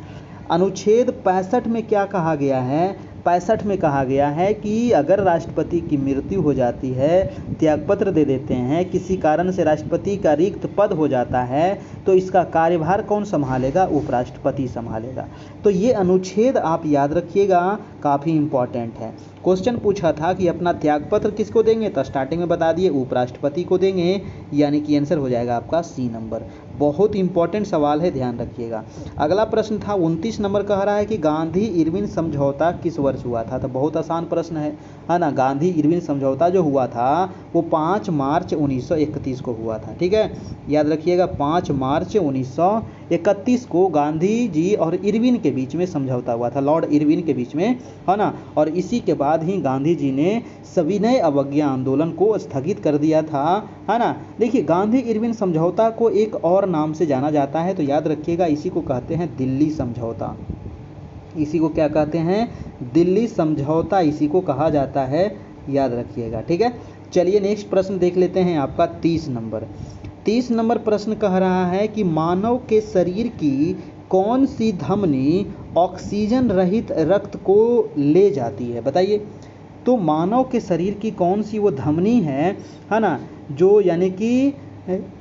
अनुच्छेद 65 में क्या कहा गया है, 65 में कहा गया है कि अगर राष्ट्रपति की मृत्यु हो जाती है, त्यागपत्र दे देते हैं, किसी कारण से राष्ट्रपति का रिक्त पद हो जाता है, तो इसका कार्यभार कौन संभालेगा? उपराष्ट्रपति संभालेगा। तो ये अनुच्छेद आप याद रखिएगा, काफ़ी इंपॉर्टेंट है। क्वेश्चन पूछा था कि अपना त्यागपत्र किसको देंगे, तो स्टार्टिंग में बता दिए उपराष्ट्रपति को देंगे, यानी कि आंसर हो जाएगा आपका सी नंबर। बहुत इंपॉर्टेंट सवाल है, ध्यान रखिएगा। अगला प्रश्न था 29 नंबर, कह रहा है कि गांधी इरविन समझौता किस वर्ष हुआ था? तो बहुत आसान प्रश्न है ना। गांधी इरविन समझौता जो हुआ था वो 5 मार्च 1931 को हुआ था। ठीक है, याद रखिएगा 5 मार्च 1931 को गांधी जी और इरविन के बीच में समझौता हुआ था, लॉर्ड इरविन के बीच में, है ना। और इसी के बाद ही गांधी जी ने सविनय अवज्ञा आंदोलन को स्थगित कर दिया था, है ना। देखिए, गांधी इरविन समझौता को एक और नाम से जाना जाता है, तो याद रखिएगा इसी को कहते हैं दिल्ली समझौता। इसी को क्या कहते हैं? दिल्ली समझौता इसी को कहा जाता है, याद रखिएगा। ठीक है, चलिए नेक्स्ट प्रश्न देख लेते हैं आपका 30 नंबर। 30 नंबर प्रश्न कह रहा है कि मानव के शरीर की कौन सी धमनी ऑक्सीजन रहित रक्त को ले जाती है? बताइए। तो मानव के शरीर की कौन सी वो धमनी है ना, जो यानी कि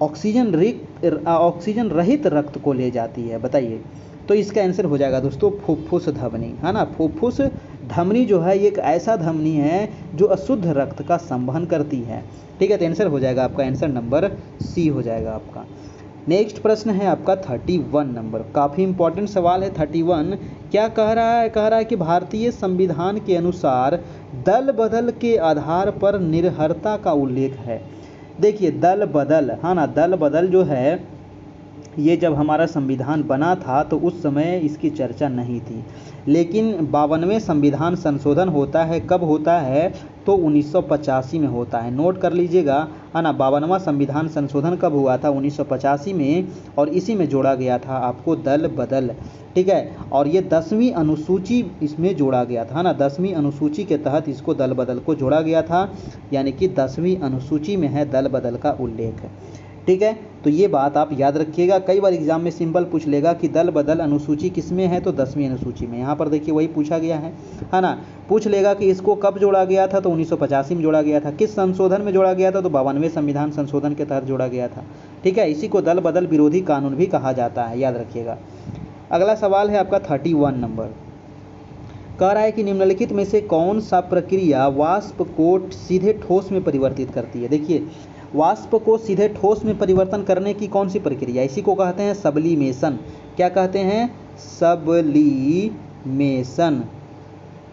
ऑक्सीजन रहित रक्त को ले जाती है? बताइए। तो इसका आंसर हो जाएगा दोस्तों फुफ्फुस धमनी, है ना। फुफ्फुस धमनी जो है एक ऐसा धमनी है जो अशुद्ध रक्त का संवहन करती है। ठीक है, तो आंसर हो जाएगा आपका, आंसर नंबर सी हो जाएगा आपका। नेक्स्ट प्रश्न है आपका 31 नंबर, काफ़ी इंपॉर्टेंट सवाल है 31। क्या कह रहा है? कह रहा है कि भारतीय संविधान के अनुसार दल बदल के आधार पर निर्भरता का उल्लेख है। देखिए, दल बदल, है ना, दल बदल जो है ये जब हमारा संविधान बना था तो उस समय इसकी चर्चा नहीं थी, लेकिन 52वें संविधान संशोधन होता है, कब होता है? तो 1985 में होता है। नोट कर लीजिएगा, है ना। 52वां संविधान संशोधन कब हुआ था? 1985 में, और इसी में जोड़ा गया था आपको दल बदल। ठीक है, और ये 10वीं अनुसूची इसमें जोड़ा गया था, है ना। 10वीं अनुसूची के तहत इसको दल बदल को जोड़ा गया था, यानी कि 10वीं अनुसूची में है दल बदल का उल्लेख। ठीक है, तो ये बात आप याद रखिएगा। कई बार एग्जाम में सिंपल पूछ लेगा कि दल बदल अनुसूची किस में है, तो 10वीं अनुसूची में। यहाँ पर देखिए वही पूछा गया है ना। पूछ लेगा कि इसको कब जोड़ा गया था, तो 1985 में जोड़ा गया था। किस संशोधन में जोड़ा गया था, तो 52वें संविधान संशोधन के तहत जोड़ा गया था। ठीक है, इसी को दल बदल विरोधी कानून भी कहा जाता है, याद रखिएगा। अगला सवाल है आपका 31 नंबर, कह रहा है कि निम्नलिखित में से कौन सा प्रक्रिया वाष्प को सीधे ठोस में परिवर्तित करती है? देखिए, वाष्प को सीधे ठोस में परिवर्तन करने की कौन सी प्रक्रिया? इसी को कहते हैं सब्लिमेशन। क्या कहते हैं? सब्लिमेशन,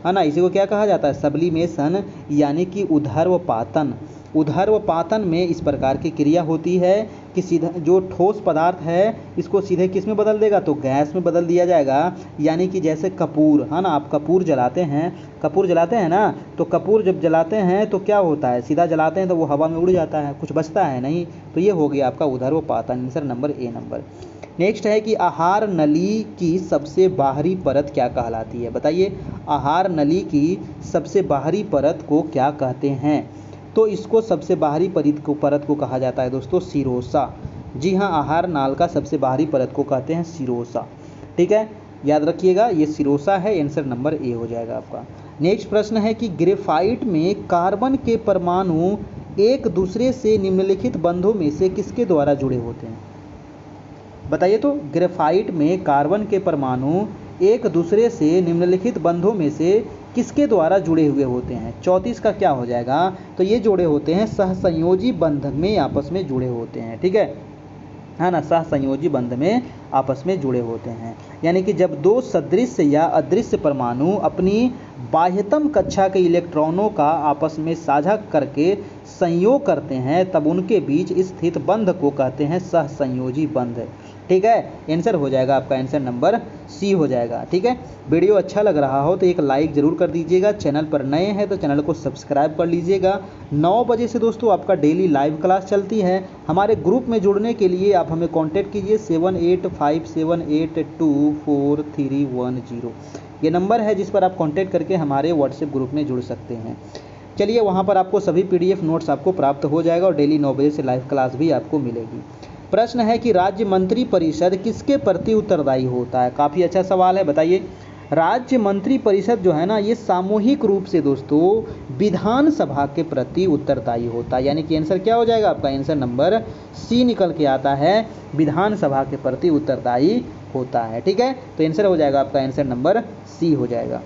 है ना। इसी को क्या कहा जाता है? सब्लिमेशन, यानी कि ऊर्ध्वपातन। ऊर्ध्वपातन में इस प्रकार की क्रिया होती है कि सीधा जो ठोस पदार्थ है इसको सीधे किस में बदल देगा, तो गैस में बदल दिया जाएगा। यानी कि जैसे कपूर, है ना, आप कपूर जलाते हैं ना, तो कपूर जब जलाते हैं तो क्या होता है? सीधा जलाते हैं तो वो हवा में उड़ जाता है, कुछ बचता है नहीं। तो ये हो गया आपका ऊर्ध्वपातन, answer number A number. Next है कि आहार नली की सबसे बाहरी परत क्या कहलाती है? बताइए, आहार नली की सबसे बाहरी परत को क्या कहते हैं? तो इसको सबसे बाहरी परत को कहा जाता है दोस्तों सिरोसा। जी हाँ, आहार नाल का सबसे बाहरी परत को कहते हैं सिरोसा। ठीक है, याद रखिएगा ये सिरोसा है, आंसर नंबर ए हो जाएगा आपका। नेक्स्ट प्रश्न है कि ग्रेफाइट में कार्बन के परमाणु एक दूसरे से निम्नलिखित बंधों में से किसके द्वारा जुड़े होते हैं? बताइए। तो ग्रेफाइट में कार्बन के परमाणु एक दूसरे से निम्नलिखित बंधों में से किसके द्वारा जुड़े हुए होते हैं? 34 का क्या हो जाएगा? तो ये जुड़े होते हैं सहसंयोजी बंध में आपस में जुड़े होते हैं। ठीक है ना, सहसंयोजी बंध में आपस में जुड़े होते हैं। यानी कि जब दो सदृश्य या अदृश्य परमाणु अपनी बाह्यतम कक्षा के इलेक्ट्रॉनों का आपस में साझा करके संयोग करते हैं, तब उनके बीच स्थित बंध को कहते हैं सहसंयोजी बंध। ठीक है, आंसर हो जाएगा आपका, आंसर नंबर सी हो जाएगा। ठीक है, वीडियो अच्छा लग रहा हो तो एक लाइक ज़रूर कर दीजिएगा। चैनल पर नए हैं तो चैनल को सब्सक्राइब कर लीजिएगा। 9 बजे से दोस्तों आपका डेली लाइव क्लास चलती है। हमारे ग्रुप में जुड़ने के लिए आप हमें कांटेक्ट कीजिए 7857824310। ये नंबर है जिस पर आप कांटेक्ट करके हमारे व्हाट्सएप ग्रुप में जुड़ सकते हैं। चलिए, वहाँ पर आपको सभी PDF नोट्स आपको प्राप्त हो जाएगा और डेली 9 बजे से लाइव क्लास भी आपको मिलेगी। प्रश्न है कि राज्य मंत्री परिषद किसके प्रति उत्तरदायी होता है? काफ़ी अच्छा सवाल है, बताइए। राज्य मंत्री परिषद जो है ना, ये सामूहिक रूप से दोस्तों विधानसभा के प्रति उत्तरदायी होता है। यानी कि आंसर क्या हो जाएगा आपका, आंसर नंबर सी निकल के आता है, विधानसभा के प्रति उत्तरदायी होता है। ठीक है, तो आंसर हो जाएगा आपका, आंसर नंबर सी हो जाएगा।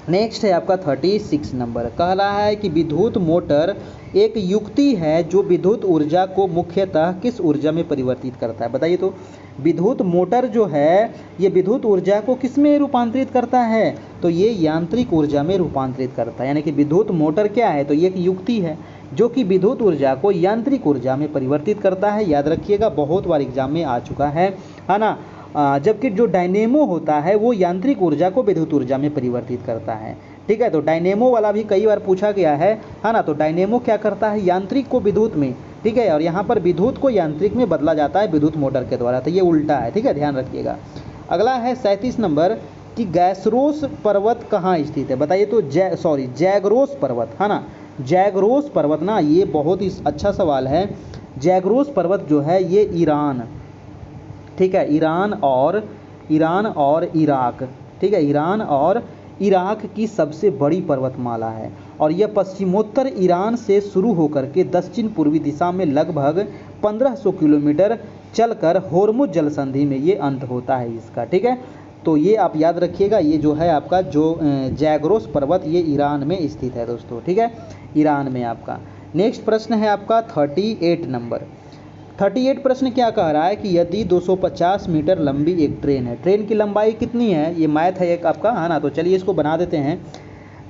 नेक्स्ट है आपका 36 नंबर, कह रहा है कि विद्युत मोटर एक युक्ति है जो विद्युत ऊर्जा को मुख्यतः किस ऊर्जा में परिवर्तित करता है। बताइए तो, विद्युत मोटर जो है ये विद्युत ऊर्जा को किस में रूपांतरित करता है, तो ये यांत्रिक ऊर्जा में रूपांतरित करता है। यानी कि विद्युत मोटर क्या है, तो ये एक युक्ति है जो कि विद्युत ऊर्जा को यांत्रिक ऊर्जा में परिवर्तित करता है। याद रखिएगा, बहुत बार एग्जाम में आ चुका है ना। जबकि जो डायनेमो होता है वो यांत्रिक ऊर्जा को विद्युत ऊर्जा में परिवर्तित करता है। ठीक है, तो डायनेमो वाला भी कई बार पूछा गया है ना। तो डायनेमो क्या करता है, यांत्रिक को विद्युत में, ठीक है, और यहाँ पर विद्युत को यांत्रिक में बदला जाता है विद्युत मोटर के द्वारा, तो ये उल्टा है। ठीक है, ध्यान रखिएगा। अगला है 37 नंबर कि गैसरोस पर्वत कहाँ स्थित है। बताइए तो, जैगरोस पर्वत है ना, जैगरोस पर्वत ना, ये बहुत ही अच्छा सवाल है। जैगरोस पर्वत जो है ये ईरान, ठीक है, ईरान और इराक, ठीक है, ईरान और इराक की सबसे बड़ी पर्वतमाला है और यह पश्चिमोत्तर ईरान से शुरू होकर के दक्षिण पूर्वी दिशा में लगभग 1500 किलोमीटर चलकर होर्मुज जलसंधि में ये अंत होता है इसका। ठीक है, तो ये आप याद रखिएगा, ये जो है आपका जो जैगरोस पर्वत ये ईरान में स्थित है दोस्तों। ठीक है, ईरान में आपका। नेक्स्ट प्रश्न है आपका 38 नंबर। 38 प्रश्न क्या कह रहा है कि यदि 250 मीटर लंबी एक ट्रेन है, ट्रेन की लंबाई कितनी है, ये मैथ है एक आपका, है ना। तो चलिए इसको बना देते हैं।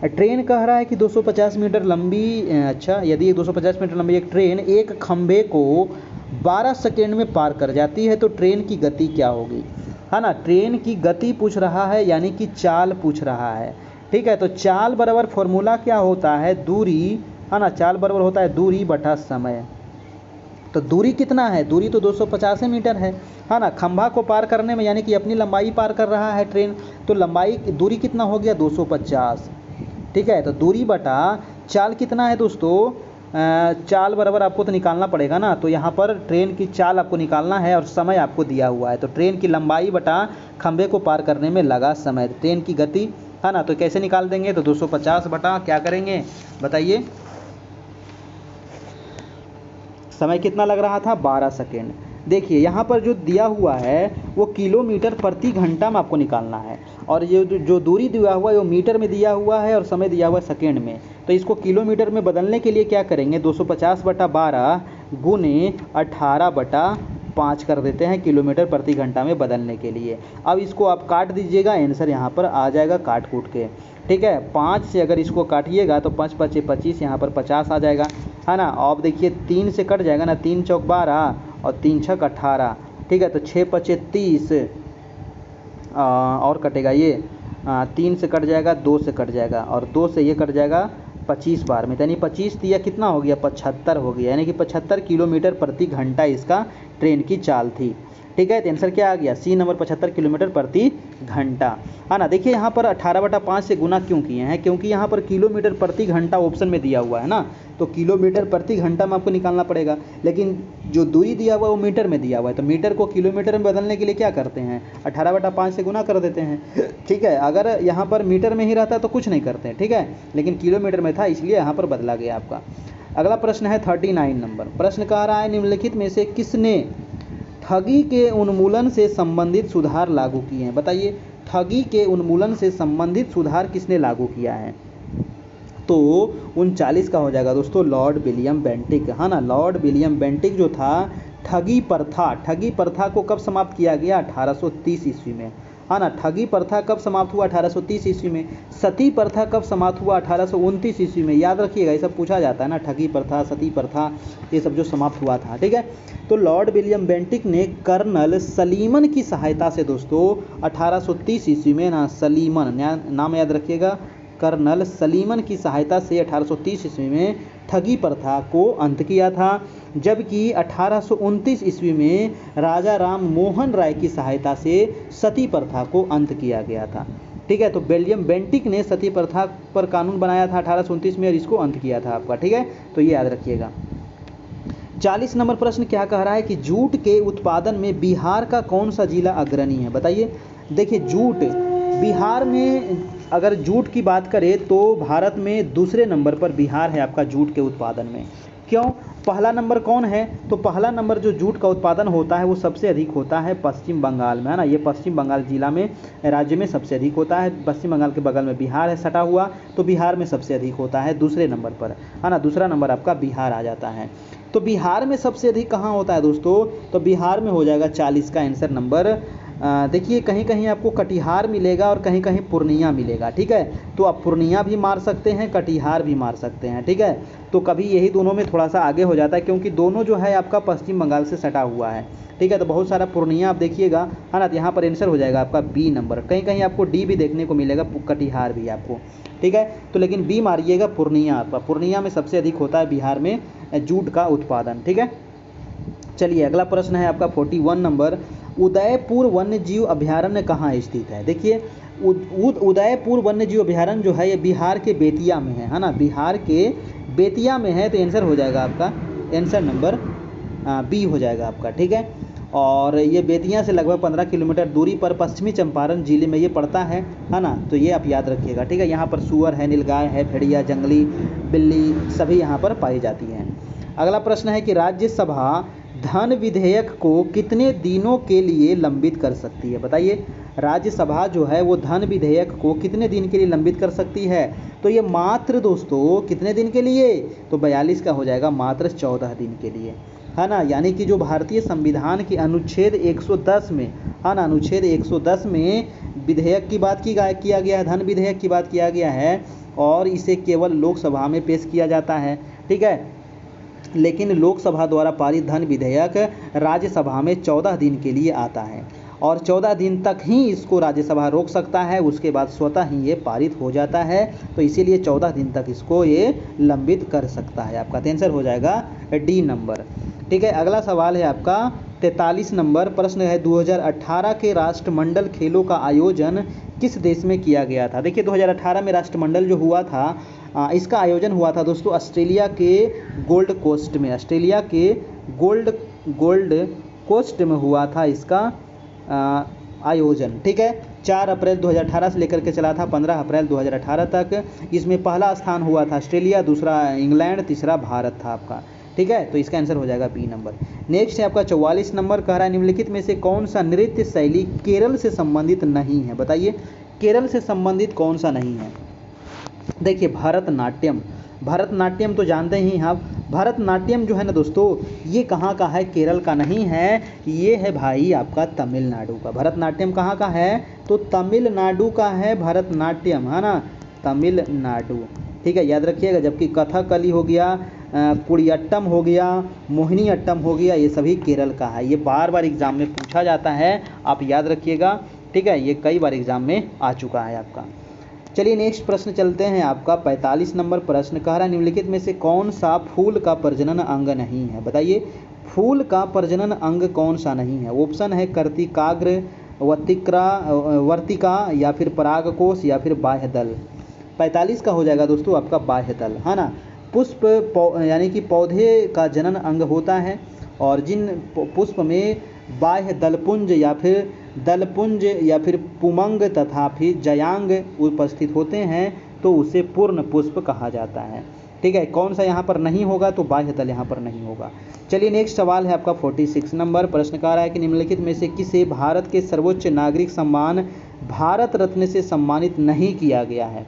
ट्रेन कह रहा है कि 250 मीटर लंबी, अच्छा, यदि 250 मीटर लंबी एक ट्रेन एक खंभे को 12 सेकेंड में पार कर जाती है तो ट्रेन की गति क्या होगी, है ना। ट्रेन की गति पूछ रहा है, यानी कि चाल पूछ रहा है। ठीक है, तो चाल बराबर फॉर्मूला क्या होता है, दूरी, है ना। चाल बराबर होता है दूरी बटा समय। तो दूरी कितना है, दूरी तो 250 मीटर है ना। खंभा को पार करने में यानी कि अपनी लंबाई पार कर रहा है ट्रेन, तो लंबाई दूरी कितना हो गया 250। ठीक है, तो दूरी बटा चाल कितना है दोस्तों, चाल बराबर आपको तो निकालना पड़ेगा ना। तो यहाँ पर ट्रेन की चाल आपको निकालना है और समय आपको दिया हुआ है। तो ट्रेन की लंबाई बटा खंभे को पार करने में लगा समय, ट्रेन की गति, है ना। तो कैसे निकाल देंगे, तो 250 बटा क्या करेंगे बताइए, समय कितना लग रहा था 12 सेकेंड। देखिए यहाँ पर जो दिया हुआ है वो किलोमीटर प्रति घंटा में आपको निकालना है और ये जो दूरी दिया हुआ है वो मीटर में दिया हुआ है और समय दिया हुआ है सेकेंड में। तो इसको किलोमीटर में बदलने के लिए क्या करेंगे, 250 बटा 12 गुने 18 बटा 5 कर देते हैं किलोमीटर प्रति घंटा में बदलने के लिए। अब इसको आप काट दीजिएगा, आंसर यहाँ पर आ जाएगा काट कूट के। ठीक है, 5 से अगर इसको काटिएगा तो 5 पचे 25, यहाँ पर 50 आ जाएगा, है ना। अब देखिए 3 से कट जाएगा ना, 3 चौक 12 और 3 छक 18। ठीक है, तो 6 पचे 30 और कटेगा ये, 3 से कट जाएगा, 2 से कट जाएगा और 2 से ये कट जाएगा 25 बार में, यानी 25 दिया कितना हो गया 75 हो गया, यानी कि 75 किलोमीटर प्रति घंटा इसका ट्रेन की चाल थी। ठीक है, तो आंसर क्या आ गया, सी नंबर 75 किलोमीटर प्रति घंटा, है ना। देखिए यहाँ पर 18 बटा 5 से गुना क्यों किए हैं, क्योंकि यहाँ पर किलोमीटर प्रति घंटा ऑप्शन में दिया हुआ है ना, तो किलोमीटर प्रति घंटा में आपको निकालना पड़ेगा। लेकिन जो दूरी दिया हुआ है वो मीटर में दिया हुआ है, तो मीटर को किलोमीटर में बदलने के लिए क्या करते हैं, 18 बटा 5 से गुना कर देते हैं। ठीक है, अगर यहाँ पर मीटर में ही रहता तो कुछ नहीं करते हैं। ठीक है, लेकिन किलोमीटर में था इसलिए यहाँ पर बदला गया आपका। अगला प्रश्न है 39 नंबर। प्रश्न कह रहा है निम्नलिखित में से किसने ठगी के उन्मूलन से संबंधित सुधार लागू किए हैं। बताइए, ठगी के उन्मूलन से संबंधित सुधार किसने लागू किया है, तो 39 का हो जाएगा दोस्तों लॉर्ड विलियम बेंटिक, है ना। लॉर्ड विलियम बेंटिक जो था, ठगी प्रथा को कब समाप्त किया गया, 1830 ईस्वी में, है ना। ठगी प्रथा कब समाप्त हुआ, 1830 ईस्वी में। सती प्रथा कब समाप्त हुआ, 1829 ईस्वी में। याद रखिएगा, ये सब पूछा जाता है ना, ठगी प्रथा, सती प्रथा, ये सब जो समाप्त हुआ था। ठीक है, तो लॉर्ड विलियम बेंटिक ने कर्नल सलीमन की सहायता से दोस्तों 1830 ईस्वी में ना, सलीमन नाम याद रखिएगा, कर्नल सलीमन की सहायता से 1830 ईस्वी में ठगी प्रथा को अंत किया था। जबकि 1829 ईस्वी में राजा राम मोहन राय की सहायता से सती प्रथा को अंत किया गया था। ठीक है, तो विलियम बेंटिक ने सती प्रथा पर कानून बनाया था 1829 में और इसको अंत किया था आपका। ठीक है, तो ये याद रखिएगा। 40 नंबर प्रश्न क्या कह रहा है कि जूट के उत्पादन में बिहार का कौन सा जिला अग्रणी है। बताइए, देखिए जूट बिहार में अगर जूट की बात करें तो भारत में दूसरे नंबर पर बिहार है आपका जूट के उत्पादन में। क्यों? पहला नंबर कौन है? तो पहला नंबर जो जूट का उत्पादन होता है वो सबसे अधिक होता है पश्चिम बंगाल में, है ना। ये पश्चिम बंगाल जिला में, राज्य में सबसे अधिक होता है। पश्चिम बंगाल के बगल में बिहार है सटा हुआ, तो बिहार में सबसे अधिक होता है दूसरे नंबर पर, है ना। दूसरा नंबर आपका बिहार आ जाता है। तो बिहार में सबसे अधिक कहाँ होता है दोस्तों? तो बिहार में हो जाएगा 40 का आंसर नंबर। देखिए कहीं कहीं आपको कटिहार मिलेगा और कहीं कहीं पूर्णिया मिलेगा, ठीक है। तो आप पूर्णिया भी मार सकते हैं, कटिहार भी मार सकते हैं, ठीक है। तो कभी यही दोनों में थोड़ा सा आगे हो जाता है क्योंकि दोनों जो है आपका पश्चिम बंगाल से सटा हुआ है, ठीक है। तो बहुत सारा पूर्णिया आप देखिएगा, है ना। तो यहाँ पर आंसर हो जाएगा आपका बी नंबर। कहीं कहीं आपको डी भी देखने को मिलेगा, कटिहार भी आपको, ठीक है। तो लेकिन बी मारिएगा, पूर्णिया आपका, पूर्णिया में सबसे अधिक होता है बिहार में जूट का उत्पादन, ठीक है। चलिए अगला प्रश्न है आपका 41 नंबर। उदयपुर वन्य जीव अभयारण्य कहाँ स्थित है? देखिए उदयपुर वन्य जीव अभयारण्य जो है ये बिहार के बेतिया में है ना। बिहार के बेतिया में है, तो आंसर हो जाएगा आपका आंसर नंबर बी हो जाएगा आपका, ठीक है। और ये बेतिया से लगभग 15 किलोमीटर दूरी पर पश्चिमी चंपारण जिले में ये पड़ता है ना। तो ये आप याद रखिएगा, ठीक है। यहाँ पर सुअर है, नीलगाय है, भेड़िया, जंगली बिल्ली सभी यहाँ पर पाई जाती हैं। अगला प्रश्न है कि राज्यसभा धन विधेयक को कितने दिनों के लिए लंबित कर सकती है? बताइए, राज्यसभा जो है वो धन विधेयक को कितने दिन के लिए लंबित कर सकती है? तो ये मात्र दोस्तों कितने दिन के लिए? तो 42 का हो जाएगा, मात्र 14 दिन के लिए, है ना। यानी कि जो भारतीय संविधान के अनुच्छेद 110 में, है ना, अनुच्छेद 110 में विधेयक की बात किया गया है, धन विधेयक की बात किया गया है, और इसे केवल लोकसभा में पेश किया जाता है, ठीक है। लेकिन लोकसभा द्वारा पारित धन विधेयक राज्यसभा में 14 दिन के लिए आता है, और 14 दिन तक ही इसको राज्यसभा रोक सकता है, उसके बाद स्वतः ही ये पारित हो जाता है। तो इसीलिए 14 दिन तक इसको ये लंबित कर सकता है। आपका आंसर हो जाएगा डी नंबर, ठीक है। अगला सवाल है आपका 43 नंबर। प्रश्न है 2018 के राष्ट्रमंडल खेलों का आयोजन किस देश में किया गया था? देखिए 2018 में राष्ट्रमंडल जो हुआ था, इसका आयोजन हुआ था दोस्तों ऑस्ट्रेलिया के गोल्ड कोस्ट में। ऑस्ट्रेलिया के गोल्ड कोस्ट में हुआ था इसका आयोजन, ठीक है। 4 अप्रैल 2018 से लेकर के चला था 15 अप्रैल 2018 तक। इसमें पहला स्थान हुआ था ऑस्ट्रेलिया, दूसरा इंग्लैंड, तीसरा भारत था आपका, ठीक है। तो इसका आंसर हो जाएगा बी नंबर। नेक्स्ट है आपका 44 नंबर। कह रहा है निम्नलिखित में से कौन सा नृत्य शैली केरल से संबंधित नहीं है? बताइए केरल से संबंधित कौन सा नहीं है? देखिए भरतनाट्यम। भरतनाट्यम तो जानते ही हैं आप। भरतनाट्यम जो है ना दोस्तों, ये कहाँ का है? केरल का नहीं है, ये है भाई आपका तमिलनाडु का। भरतनाट्यम कहाँ का है? तो तमिलनाडु का है भरतनाट्यम, है ना, तमिलनाडु, ठीक है, याद रखिएगा। जबकि कथकली हो गया, कुडियाट्टम हो गया, मोहिनी अट्टम हो गया, ये सभी केरल का है। ये बार बार एग्जाम में पूछा जाता है, आप याद रखिएगा, ठीक है। ये कई बार एग्जाम में आ चुका है आपका। चलिए नेक्स्ट प्रश्न चलते हैं। आपका 45 नंबर प्रश्न कह रहा है निम्नलिखित में से कौन सा फूल का प्रजनन अंग नहीं है? बताइए फूल का प्रजनन अंग कौन सा नहीं है? ऑप्शन है कर्तिकाग्र, वर्तिका, या फिर परागकोश, या फिर बाह्य दल। 45 का हो जाएगा दोस्तों आपका बाह्य दल, है ना। पुष्प यानी कि पौधे का जनन अंग होता है, और जिन पुष्प में बाह्य दलपुंज या फिर पुमंग तथा फिर जयांग उपस्थित होते हैं तो उसे पूर्ण पुष्प कहा जाता है, ठीक है। कौन सा यहाँ पर नहीं होगा? तो बाह्य दल यहाँ पर नहीं होगा। चलिए नेक्स्ट सवाल है आपका 46 नंबर। प्रश्न कह रहा है कि निम्नलिखित में से किसे भारत के सर्वोच्च नागरिक सम्मान भारत रत्न से सम्मानित नहीं किया गया है?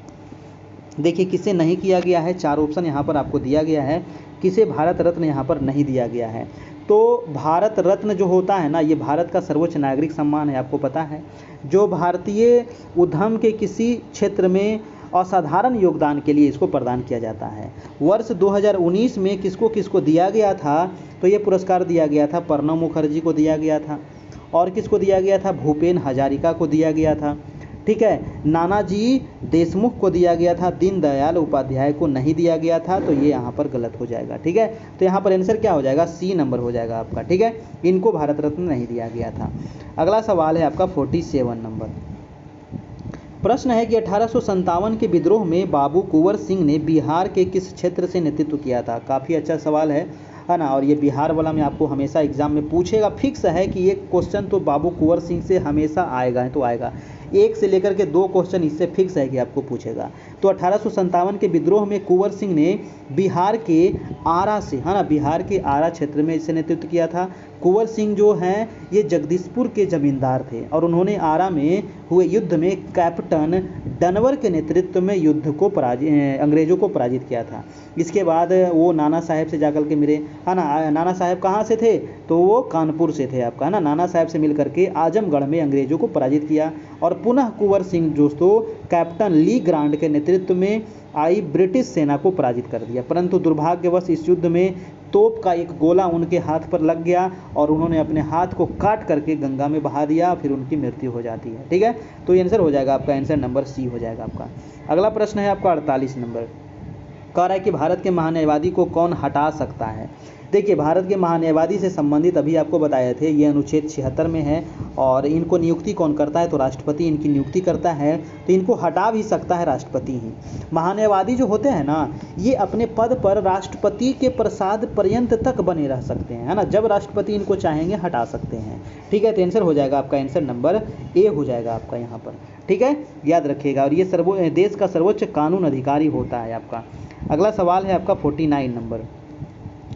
देखिए किसे नहीं किया गया है, 4 ऑप्शन यहाँ पर आपको दिया गया है। किसे भारत रत्न यहाँ पर नहीं दिया गया है? तो भारत रत्न जो होता है ना, ये भारत का सर्वोच्च नागरिक सम्मान है, आपको पता है। जो भारतीय उद्यम के किसी क्षेत्र में असाधारण योगदान के लिए इसको प्रदान किया जाता है। वर्ष 2019 में किसको किसको दिया गया था? तो ये पुरस्कार दिया गया था प्रणब मुखर्जी को दिया गया था, और किसको दिया गया था? भूपेन हजारिका को दिया गया था, ठीक है। नानाजी देशमुख को दिया गया था, दीनदयाल उपाध्याय को नहीं दिया गया था। तो ये यहाँ पर गलत हो जाएगा, ठीक है। तो यहाँ पर आंसर क्या हो जाएगा? सी नंबर हो जाएगा आपका, ठीक है। इनको भारत रत्न नहीं दिया गया था। अगला सवाल है आपका 47 नंबर। प्रश्न है कि 1857 के विद्रोह में बाबू कुंवर सिंह ने बिहार के किस क्षेत्र से नेतृत्व किया था? काफ़ी अच्छा सवाल है। है ना। और ये बिहार वाला में आपको हमेशा एग्जाम में पूछेगा, फिक्स है कि ये क्वेश्चन तो बाबू कुंवर सिंह से हमेशा आएगा तो आएगा, 1 से लेकर के 2 क्वेश्चन इससे फिक्स है कि आपको पूछेगा। तो 1857 के विद्रोह में कुंवर सिंह ने बिहार के आरा से, है ना, बिहार के आरा क्षेत्र में इसे नेतृत्व किया था। कुंवर सिंह जो हैं ये जगदीशपुर के जमींदार थे और उन्होंने आरा में हुए युद्ध में कैप्टन डनवर के नेतृत्व में युद्ध को अंग्रेजों को पराजित किया था। इसके बाद वो नाना साहेब से जाकर के मिले, है ना। नाना साहेब कहाँ से थे, तो वो कानपुर से थे आपका, है ना। नाना साहेब से मिल करके आजमगढ़ में अंग्रेजों को पराजित किया और पुनः कुंवर सिंह दोस्तों कैप्टन ली ग्रांट के नेतृत्व में आई ब्रिटिश सेना को पराजित कर दिया। परंतु दुर्भाग्यवश इस युद्ध में तोप का एक गोला उनके हाथ पर लग गया और उन्होंने अपने हाथ को काट करके गंगा में बहा दिया, फिर उनकी मृत्यु हो जाती है। ठीक है, तो ये आंसर हो जाएगा आपका, आंसर नंबर सी हो जाएगा आपका। अगला प्रश्न है आपका 48 नंबर, कह रहा है कि भारत के महान्यायवादी को कौन हटा सकता है। देखिए, भारत के महान्यायवादी से संबंधित अभी आपको बताए थे, ये अनुच्छेद 76 में है और इनको नियुक्ति कौन करता है, तो राष्ट्रपति इनकी नियुक्ति करता है। तो इनको हटा भी सकता है राष्ट्रपति ही। महान्यायवादी जो होते हैं ना, ये अपने पद पर राष्ट्रपति के प्रसाद पर्यंत तक बने रह सकते हैं, है ना। जब राष्ट्रपति इनको चाहेंगे हटा सकते हैं। ठीक है, तो आंसर हो जाएगा आपका, आंसर नंबर ए हो जाएगा आपका यहाँ पर। ठीक है, याद रखिएगा। और ये देश का सर्वोच्च कानून अधिकारी होता है आपका। अगला सवाल है आपका 49 नंबर,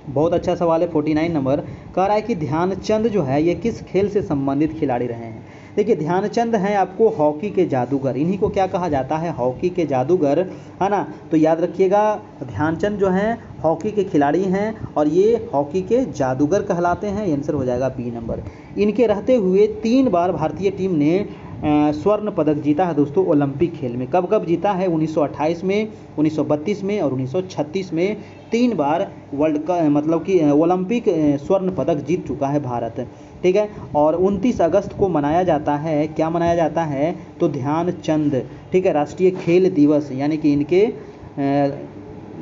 बहुत अच्छा सवाल है 49 नंबर। कह रहा है कि ध्यानचंद जो है ये किस खेल से संबंधित खिलाड़ी रहे हैं। देखिए, ध्यानचंद हैं आपको हॉकी के जादूगर, इन्हीं को क्या कहा जाता है, हॉकी के जादूगर, है ना। तो याद रखिएगा, ध्यानचंद जो हैं हॉकी के खिलाड़ी हैं और ये हॉकी के जादूगर कहलाते हैं। ये आंसर हो जाएगा बी नंबर। इनके रहते हुए 3 बार भारतीय टीम ने स्वर्ण पदक जीता है दोस्तों ओलंपिक खेल में। कब कब जीता है, 1928 में, 1932 में और 1936 में। 3 बार वर्ल्ड का मतलब कि ओलंपिक स्वर्ण पदक जीत चुका है भारत। ठीक है, और 29 अगस्त को मनाया जाता है, क्या मनाया जाता है, तो ध्यानचंद, ठीक है, राष्ट्रीय खेल दिवस, यानी कि इनके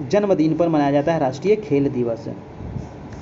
जन्मदिन पर मनाया जाता है राष्ट्रीय खेल दिवस।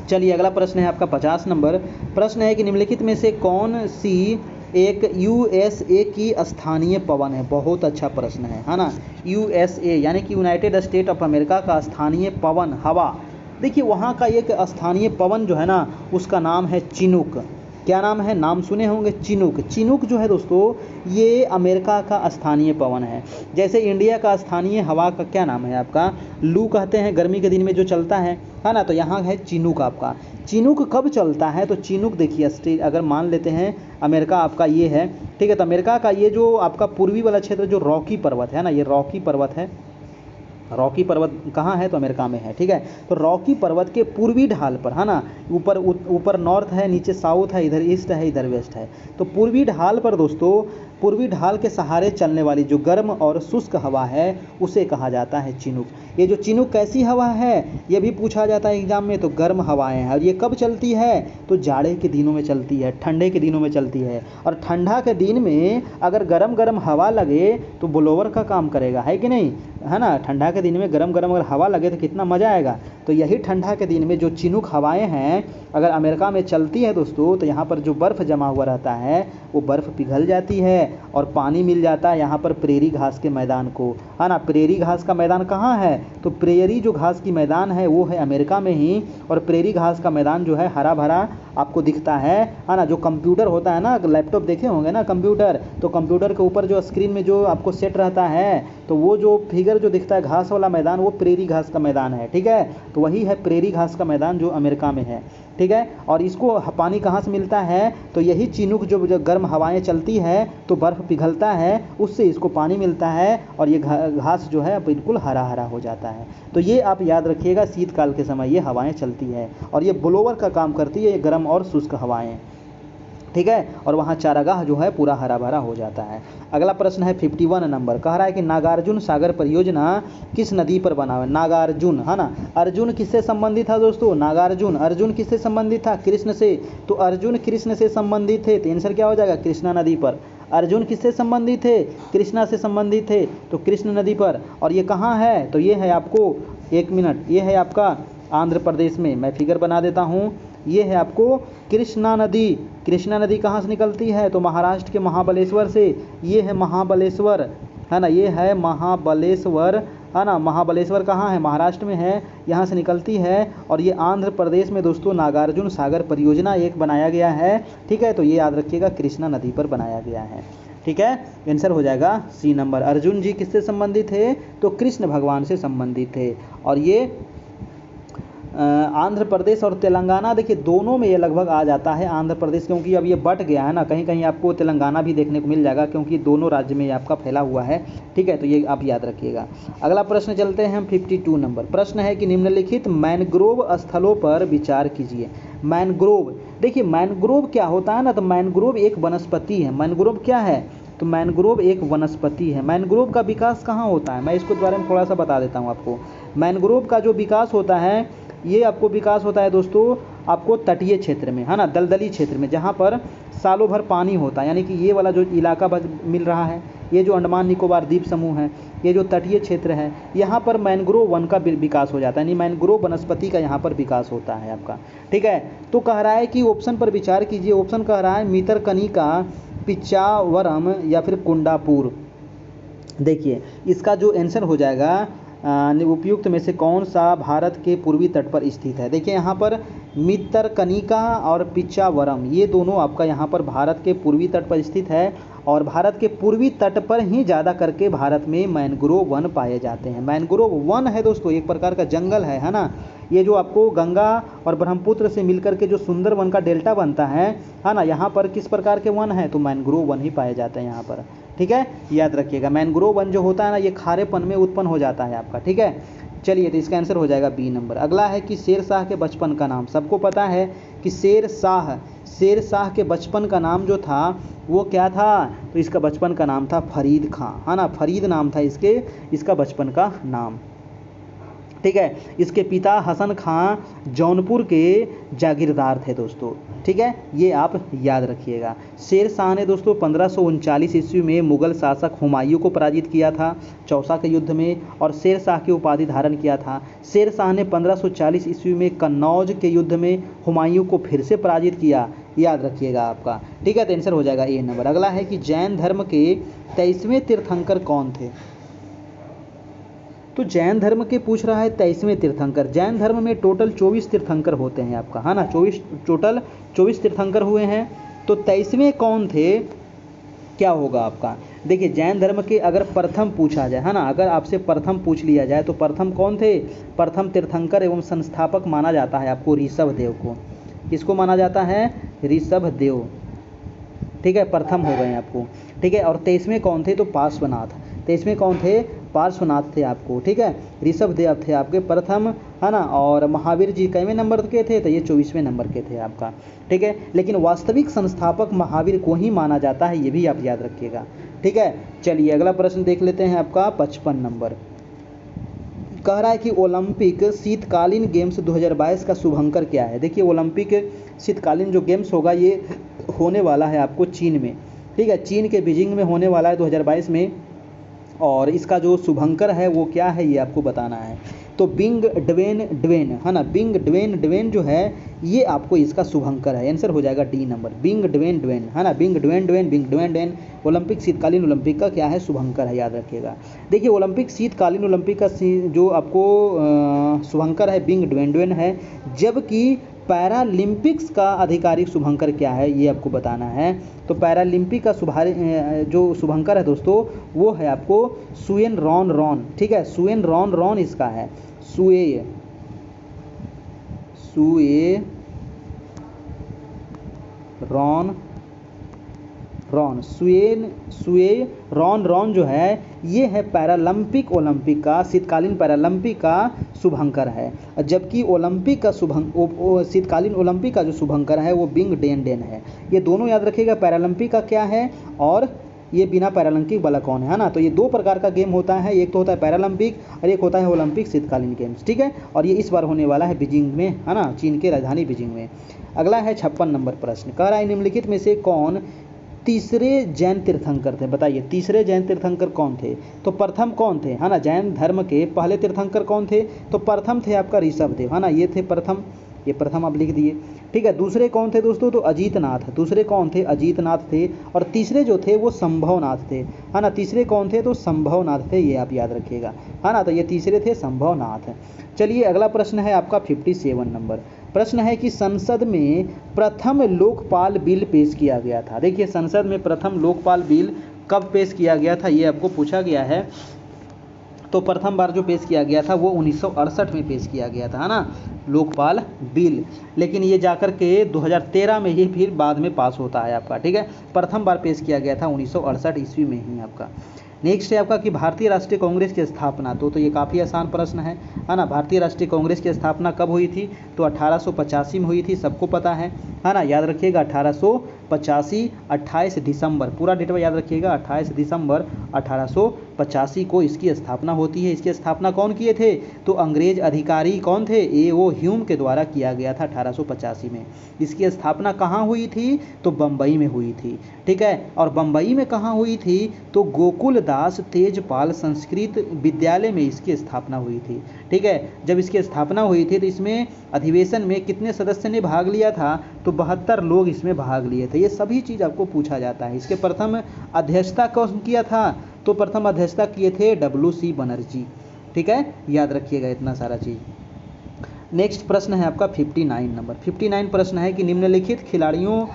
चलिए, अगला प्रश्न है आपका 50 नंबर। प्रश्न है कि निम्नलिखित में से कौन सी एक यूएसए की स्थानीय पवन है। बहुत अच्छा प्रश्न है ना। यूएसए यानी कि यूनाइटेड स्टेट ऑफ अमेरिका का स्थानीय पवन हवा। देखिए, वहाँ का एक स्थानीय पवन जो है ना, उसका नाम है चिनूक। क्या नाम है, नाम सुने होंगे, चिनूक। चिनूक जो है दोस्तों, ये अमेरिका का स्थानीय पवन है। जैसे इंडिया का स्थानीय हवा का क्या नाम है आपका, लू कहते हैं, गर्मी के दिन में जो चलता है ना। तो यहाँ है चिनूक आपका। चिनूक कब चलता है, तो चिनूक देखिए, अगर मान लेते हैं अमेरिका आपका ये है, ठीक है, तो अमेरिका का ये जो आपका पूर्वी वाला क्षेत्र जो रॉकी पर्वत है ना, ये रॉकी पर्वत है। रॉकी पर्वत कहाँ है, तो अमेरिका में है। ठीक है, तो रॉकी पर्वत के पूर्वी ढाल पर, है ना, ऊपर नॉर्थ है, नीचे साउथ है, इधर ईस्ट है, इधर वेस्ट है। तो पूर्वी ढाल पर दोस्तों, पूर्वी ढाल के सहारे चलने वाली जो गर्म और शुष्क हवा है उसे कहा जाता है चिनूक। ये जो चिनूक कैसी हवा है, ये भी पूछा जाता है एग्जाम में, तो गर्म हवाएं हैं। और ये कब चलती है, तो जाड़े के दिनों में चलती है, ठंडे के दिनों में चलती है। और ठंडा के दिन में अगर गरम गरम हवा लगे तो ब्लोवर का काम करेगा, है कि नहीं, है ना। ठंडा के दिन में गरम गरम अगर हवा लगे तो कितना मज़ा आएगा। तो यही ठंडा के दिन में जो चिनूक हवाएं हैं अगर अमेरिका में चलती है दोस्तों, तो यहाँ पर जो बर्फ़ जमा हुआ रहता है वो बर्फ़ पिघल जाती है और पानी मिल जाता है यहाँ पर प्रेरी घास के मैदान को, है ना। प्रेरी घास का मैदान कहाँ है, तो प्रेरी जो घास की मैदान है वो है अमेरिका में ही। और प्रेरी घास का मैदान जो है हरा भरा आपको दिखता है ना। जो कंप्यूटर होता है ना, लैपटॉप देखे होंगे ना कंप्यूटर, तो कंप्यूटर के ऊपर जो स्क्रीन में जो आपको सेट रहता है, तो वो जो फिगर जो दिखता है घास वाला मैदान, वो प्रेरी घास का मैदान है। ठीक है, तो वही है प्रेरी घास का मैदान जो अमेरिका में है। ठीक है, और इसको पानी कहाँ से मिलता है, तो यही चिनूक जो गर्म हवाएं चलती है तो बर्फ़ पिघलता है, उससे इसको पानी मिलता है और ये घास जो है बिल्कुल हरा हरा हो जाता है। तो ये आप याद रखिएगा, शीतकाल के समय ये हवाएं चलती है और ये ब्लोवर का काम करती है, ये गर्म और शुष्क हवाएं। ठीक है, और वहाँ चारागाह जो है पूरा हरा भरा हो जाता है। अगला प्रश्न है 51 नंबर। कह रहा है कि नागार्जुन सागर परियोजना किस नदी पर बना हुआ है। नागार्जुन, है ना। अर्जुन किससे संबंधित था दोस्तों, नागार्जुन। अर्जुन किससे संबंधित था, कृष्ण से। तो अर्जुन कृष्ण से संबंधित थे, तो आंसर क्या हो जाएगा, कृष्णा नदी पर। अर्जुन किससे संबंधित थे, कृष्णा से संबंधित थे, तो कृष्ण नदी पर। और ये कहाँ है, तो ये है आपको, 1 मिनट, ये है आपका आंध्र प्रदेश में। मैं फिगर बना देता हूँ, ये है आपको कृष्णा नदी। कृष्णा नदी कहाँ से निकलती है, तो महाराष्ट्र के महाबलेश्वर से। ये है महाबलेश्वर, है ना, ये है महाबलेश्वर है ना। महाबलेश्वर कहाँ है, महाराष्ट्र में है, यहाँ से निकलती है। और ये आंध्र प्रदेश में दोस्तों नागार्जुन सागर परियोजना एक बनाया गया है, ठीक है। तो ये याद रखिएगा कृष्णा नदी पर बनाया गया है, ठीक है। आंसर हो जाएगा सी नंबर। अर्जुन जी किससे संबंधित थे, तो कृष्ण भगवान से संबंधित थे। और ये आंध्र प्रदेश और तेलंगाना, देखिए दोनों में ये लगभग आ जाता है आंध्र प्रदेश, क्योंकि अब ये बट गया है ना, कहीं कहीं आपको तेलंगाना भी देखने को मिल जाएगा, क्योंकि दोनों राज्य में ये आपका फैला हुआ है, ठीक है। तो ये आप याद रखिएगा। अगला प्रश्न चलते हैं हम 52 नंबर। प्रश्न है कि निम्नलिखित मैनग्रोव स्थलों पर विचार कीजिए। मैनग्रोव, देखिए मैनग्रोव क्या होता है ना, तो मैनग्रोव एक वनस्पति है। मैनग्रोव क्या है, तो मैनग्रोव एक वनस्पति है। मैनग्रोव का विकास कहाँ होता है, मैं इसको बारे में थोड़ा सा बता देता हूँ आपको। मैनग्रोव का जो विकास होता है, ये आपको विकास होता है दोस्तों आपको तटीय क्षेत्र में, है ना, दलदली क्षेत्र में, जहाँ पर सालों भर पानी होता है। यानी कि ये वाला जो इलाका मिल रहा है, ये जो अंडमान निकोबार द्वीप समूह है, ये जो तटीय क्षेत्र है, यहाँ पर मैनग्रोव वन का विकास हो जाता है, यानी मैनग्रोव वनस्पति का यहाँ पर विकास होता है आपका, ठीक है। तो कह रहा है कि ऑप्शन पर विचार कीजिए। ऑप्शन कह रहा है मीतरकनिका, पिच्चावरम या फिर कुंडापुर। देखिए इसका जो आंसर हो जाएगा उपयुक्त में से कौन सा भारत के पूर्वी तट पर स्थित है। देखिए यहाँ पर मीतरकनिका और पिच्चावरम, ये दोनों आपका यहाँ पर भारत के पूर्वी तट पर स्थित है। और भारत के पूर्वी तट पर ही ज़्यादा करके भारत में मैनग्रोव वन पाए जाते हैं। मैनग्रोव वन है दोस्तों एक प्रकार का जंगल है ना। ये जो आपको गंगा और ब्रह्मपुत्र से मिलकर के जो सुंदर वन का डेल्टा बनता है ना, यहाँ पर किस प्रकार के वन है, तो मैनग्रोव वन ही पाए जाते हैं यहाँ पर, ठीक है। याद रखिएगा मैनग्रोव वन जो होता है ना, ये खारेपन में उत्पन्न हो जाता है आपका, ठीक है। चलिए तो इसका आंसर हो जाएगा बी नंबर। अगला है कि शेर शाह के बचपन का नाम। सबको पता है कि शेर शाह के बचपन का नाम जो था वो क्या था, तो इसका बचपन का नाम था फरीद खां, है ना। फरीद नाम था इसका बचपन का नाम, ठीक है। इसके पिता हसन खां जौनपुर के जागीरदार थे दोस्तों, ठीक है। ये आप याद रखिएगा। शेर शाह ने दोस्तों 1539 ईस्वी में मुगल शासक हुमायूं को पराजित किया था चौसा के युद्ध में, और शेर शाह की उपाधि धारण किया था। शेर शाह ने 1540 ईस्वी में कन्नौज के युद्ध में हुमायूं को फिर से पराजित किया, याद रखिएगा आपका, ठीक है। तो आंसर हो जाएगा ए नंबर। अगला है कि जैन धर्म के 23वें तीर्थंकर कौन थे। तो जैन धर्म के पूछ रहा है 23वें तीर्थंकर। जैन धर्म में टोटल 24 तीर्थंकर होते हैं आपका, है ना। टोटल 24 तीर्थंकर हुए हैं। तो 23वें कौन थे, क्या होगा आपका। देखिए जैन धर्म के अगर प्रथम पूछा जाए, है ना, अगर आपसे प्रथम पूछ लिया जाए तो प्रथम कौन थे। प्रथम तीर्थंकर एवं संस्थापक माना जाता है आपको ऋषभ देव को। किसको माना जाता है, ऋषभ देव, ठीक है। प्रथम हो गए आपको, ठीक है। और 23वें कौन थे, तो पार्श्वनाथ। 23वें कौन थे, पार्श्वनाथ थे आपको, ठीक है। ऋषभ देव थे आपके प्रथम, है ना। और महावीर जी कितवें नंबर के थे, तो ये 24वें नंबर के थे आपका, ठीक है। लेकिन वास्तविक संस्थापक महावीर को ही माना जाता है, ये भी आप याद रखिएगा, ठीक है। चलिए अगला प्रश्न देख लेते हैं आपका 55 नंबर। कह रहा है कि ओलंपिक शीतकालीन गेम्स 2022 का शुभंकर क्या है। देखिए ओलंपिक शीतकालीन जो गेम्स होगा ये होने वाला है आपको चीन में, ठीक है। चीन के बीजिंग में होने वाला है 2022 में, और इसका जो शुभंकर है वो क्या है ये आपको बताना है। तो बिंग ड्वेन, है ना, बिंग ड्वेन जो है ये आपको इसका शुभंकर है। आंसर हो जाएगा डी नंबर, बिंग ड्वेन, है ना। बिंग ड्वेन ओलंपिक शीतकालीन ओलंपिक का क्या है, शुभंकर है, याद रखिएगा। देखिए ओलंपिक शीतकालीन ओलंपिक का जो आपको शुभंकर है बिंग ड्वेन है, जबकि पैरालंपिक्स का आधिकारिक शुभंकर क्या है ये आपको बताना है। तो पैरालंपिक का जो शुभंकर है दोस्तों वो है आपको सुएन रॉन, ठीक है। सुएन रॉन इसका है, सुए रॉन जो है ये है पैरालंपिक ओलंपिक का, शीतकालीन पैरालंपिक का शुभंकर है। जबकि ओलंपिक का शीतकालीन ओलंपिक का जो शुभंकर है वो बिंग डेन है। ये दोनों याद रखिएगा, पैरालंपिक का क्या है और ये बिना पैरालंपिक वाला कौन है ना। तो ये दो प्रकार का गेम होता है, एक तो होता है पैरालंपिक और एक होता है ओलंपिक शीतकालीन गेम्स, ठीक है। और ये इस बार होने वाला है बीजिंग में, है ना, चीन के राजधानी बीजिंग में। अगला है 56 नंबर प्रश्न। कह रहा है निम्नलिखित में से कौन तीसरे जैन तीर्थंकर थे। बताइए तीसरे जैन तीर्थंकर कौन थे। तो प्रथम कौन थे, है ना, जैन धर्म के पहले तीर्थंकर कौन थे। तो प्रथम थे आपका ऋषभ देव, है ना, ये थे प्रथम, ये प्रथम आप लिख दिए। ठीक है, दूसरे कौन थे दोस्तों, तो अजीतनाथ, दूसरे कौन थे, अजीतनाथ थे। और तीसरे जो थे वो संभवनाथ थे, है ना। तीसरे कौन थे, तो संभवनाथ थे, ये आप याद रखिएगा, है ना। तो ये तीसरे थे संभवनाथ। चलिए अगला प्रश्न है आपका 57 नंबर। प्रश्न है कि संसद में प्रथम लोकपाल बिल पेश किया गया था। देखिए संसद में प्रथम लोकपाल बिल कब पेश किया गया था, ये आपको पूछा गया है। तो प्रथम बार जो पेश किया गया था वो 1968 में पेश किया गया था, है ना, लोकपाल बिल। लेकिन ये जाकर के 2013 में ही फिर बाद में पास होता है आपका। ठीक है, प्रथम बार पेश किया गया था 1968 ईस्वी में ही आपका। नेक्स्ट है आपका कि भारतीय राष्ट्रीय कांग्रेस की स्थापना, तो ये काफ़ी आसान प्रश्न है ना। भारतीय राष्ट्रीय कांग्रेस की स्थापना कब हुई थी, तो 1885 में हुई थी, सबको पता है ना। याद रखिएगा 1885, 28 दिसंबर, पूरा डेट याद रखिएगा, 28 दिसंबर 1885 को इसकी स्थापना होती है। इसकी स्थापना कौन किए थे, तो अंग्रेज अधिकारी कौन थे, A.O. ह्यूम के द्वारा किया गया था 1885 में। इसकी स्थापना कहाँ हुई थी, तो बम्बई में हुई थी। ठीक है, और बम्बई में कहाँ हुई थी, तो गोकुल दास तेजपाल संस्कृत विद्यालय में इसकी स्थापना हुई थी। ठीक है, जब इसकी स्थापना हुई थी तो इसमें अधिवेशन में कितने सदस्य ने भाग लिया था, तो 72 लोग इसमें भाग लिए थे। ये सभी चीज़ आपको पूछा जाता है। इसके प्रथम अध्यक्षता कौन किया था, तो प्रथम अध्यक्षता किए थे WC बनर्जी। ठीक है, याद रखिएगा इतना सारा चीज़। नेक्स्ट प्रश्न है आपका 59 नंबर। 59 प्रश्न है कि निम्नलिखित खिलाड़ियों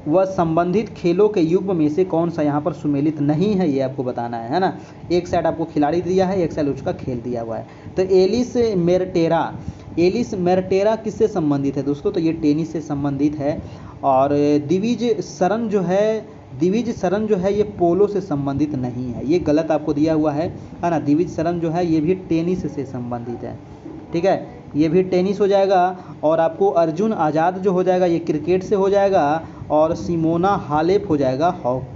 व संबंधित खेलों के युग्म में से कौन सा यहाँ पर सुमेलित नहीं है, ये आपको बताना है ना। एक साइड आपको खिलाड़ी दिया है, एक साइड उसका खेल दिया हुआ है। तो एलिस मेरटेरा किससे संबंधित है दोस्तों, तो ये टेनिस से संबंधित है। और दिविज शरण जो है ये पोलो से संबंधित नहीं है, ये गलत आपको दिया हुआ है ना। दिविज शरण जो है ये भी टेनिस से संबंधित है। ठीक है, ये भी टेनिस हो जाएगा। और आपको अर्जुन आज़ाद जो हो जाएगा ये क्रिकेट से हो जाएगा। और सिमोना हालेप हो जाएगा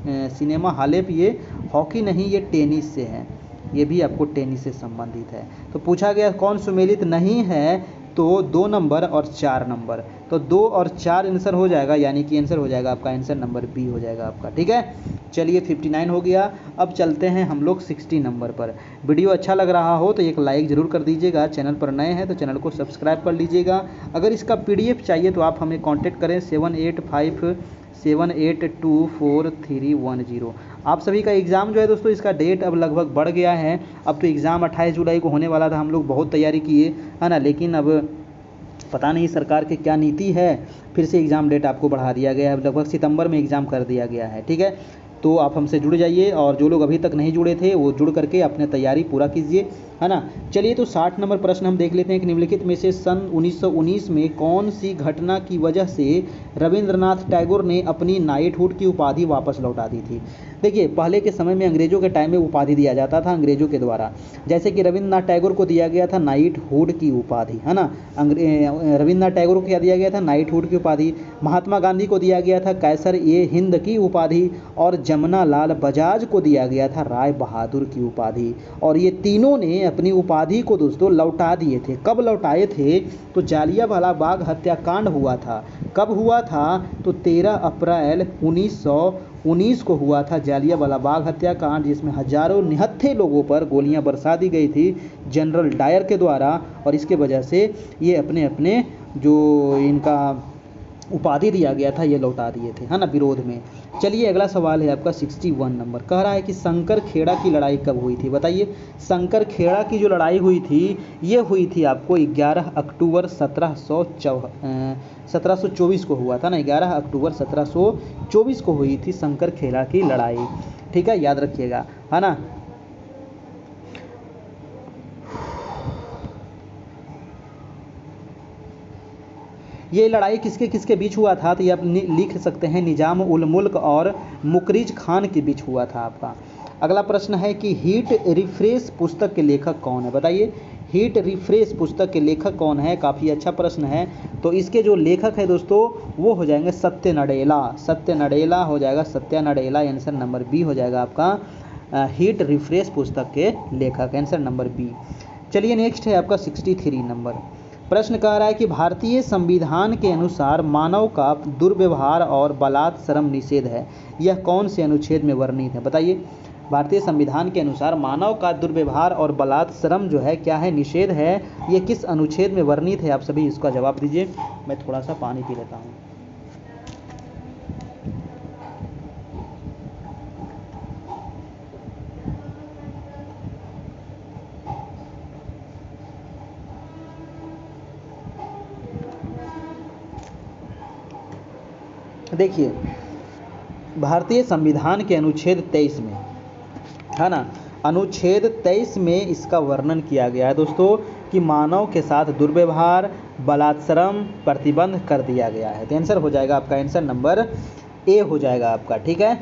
सिनेमा हालेप, ये हॉकी नहीं, ये टेनिस से है, ये भी आपको टेनिस से संबंधित है। तो पूछा गया कौन सुमेलित नहीं है, तो 2 नंबर और 4 नंबर। तो 2 और 4 आंसर हो जाएगा, यानी कि आंसर हो जाएगा आपका, आंसर नंबर बी हो जाएगा आपका। ठीक है, चलिए 59 हो गया। अब चलते हैं हम लोग 60 नंबर पर। वीडियो अच्छा लग रहा हो तो एक लाइक ज़रूर कर दीजिएगा। चैनल पर नए हैं तो चैनल को सब्सक्राइब कर लीजिएगा। अगर इसका PDF चाहिए तो आप हमें कांटेक्ट करें 7857824310। आप सभी का एग्ज़ाम जो है दोस्तों, इसका डेट अब लगभग बढ़ गया है। अब तो एग्ज़ाम 28 जुलाई को होने वाला था, हम लोग बहुत तैयारी किए, है ना। लेकिन अब पता नहीं सरकार की क्या नीति है, फिर से एग्ज़ाम डेट आपको बढ़ा दिया गया है। लगभग सितंबर में एग्ज़ाम कर दिया गया है। ठीक है, तो आप हमसे जुड़ जाइए, और जो लोग अभी तक नहीं जुड़े थे वो जुड़ करके अपने तैयारी पूरा कीजिए, है ना। चलिए तो 60 नंबर प्रश्न हम देख लेते हैं कि निम्नलिखित में से सन 1919 में कौन सी घटना की वजह से रविंद्रनाथ टैगोर ने अपनी नाइटहुड की उपाधि वापस लौटा दी थी। देखिए पहले के समय में अंग्रेजों के टाइम में उपाधि दिया जाता था अंग्रेजों के द्वारा, जैसे कि रविंद्रनाथ टैगोर को दिया गया था नाइटहुड की उपाधि, है ना। रविंद्रनाथ टैगोर को क्या दिया गया था, नाइटहुड की उपाधि। महात्मा गांधी को दिया गया था कैसर ए हिंद की उपाधि। और जमुना लाल बजाज को दिया गया था राय बहादुर की उपाधि। और ये तीनों ने अपनी उपाधि को दोस्तों लौटा दिए थे। कब लौटाए थे, तो जालियांवाला बाग हत्याकांड हुआ था। कब हुआ था, तो 13 अप्रैल 1919 को हुआ था जालियांवाला बाग हत्याकांड, जिसमें हजारों निहत्थे लोगों पर गोलियां बरसा दी गई थी जनरल डायर के द्वारा। और इसके वजह से ये अपने अपने जो इनका उपाधि दिया गया था ये लौटा दिए थे, है ना, विरोध में। चलिए अगला सवाल है आपका 61 नंबर। कह रहा है कि शंकर खेड़ा की लड़ाई कब हुई थी, बताइए। शंकर खेड़ा की जो लड़ाई हुई थी ये हुई थी आपको 11 अक्टूबर 1724 को हुआ था ना। 11 अक्टूबर 1724 को हुई थी शंकर खेड़ा की लड़ाई। ठीक है, याद रखिएगा, है ना। ये लड़ाई किसके किसके बीच हुआ था, तो ये आप लिख सकते हैं निजाम उल मुल्क और मुकरिज खान के बीच हुआ था आपका। अगला प्रश्न है कि हीट रिफ्रेश पुस्तक के लेखक कौन है, बताइए। हीट रिफ्रेश पुस्तक के लेखक कौन है, काफ़ी अच्छा प्रश्न है। तो इसके जो लेखक है दोस्तों वो हो जाएंगे सत्य नडेला हो जाएगा, Satya Nadella. Answer number B हो जाएगा आपका, हीट रिफ्रेश पुस्तक के लेखक, आंसर नंबर बी। चलिए नेक्स्ट है आपका 63 नंबर। प्रश्न कह रहा है कि भारतीय संविधान के अनुसार मानव का दुर्व्यवहार और बलात्सर्म निषेध है, यह कौन से अनुच्छेद में वर्णित है, बताइए। भारतीय संविधान के अनुसार मानव का दुर्व्यवहार और बलात्श्रम जो है क्या है, निषेध है, ये किस अनुच्छेद में वर्णित है? आप सभी इसका जवाब दीजिए। मैं थोड़ा सा पानी पी लेता हूँ। देखिए, भारतीय संविधान के अनुच्छेद 23 में, है ना, अनुच्छेद 23 में इसका वर्णन किया गया है दोस्तों कि मानव के साथ दुर्व्यवहार, बलात्श्रम प्रतिबंध कर दिया गया है। तो आंसर हो जाएगा आपका, आंसर नंबर ए हो जाएगा आपका। ठीक है,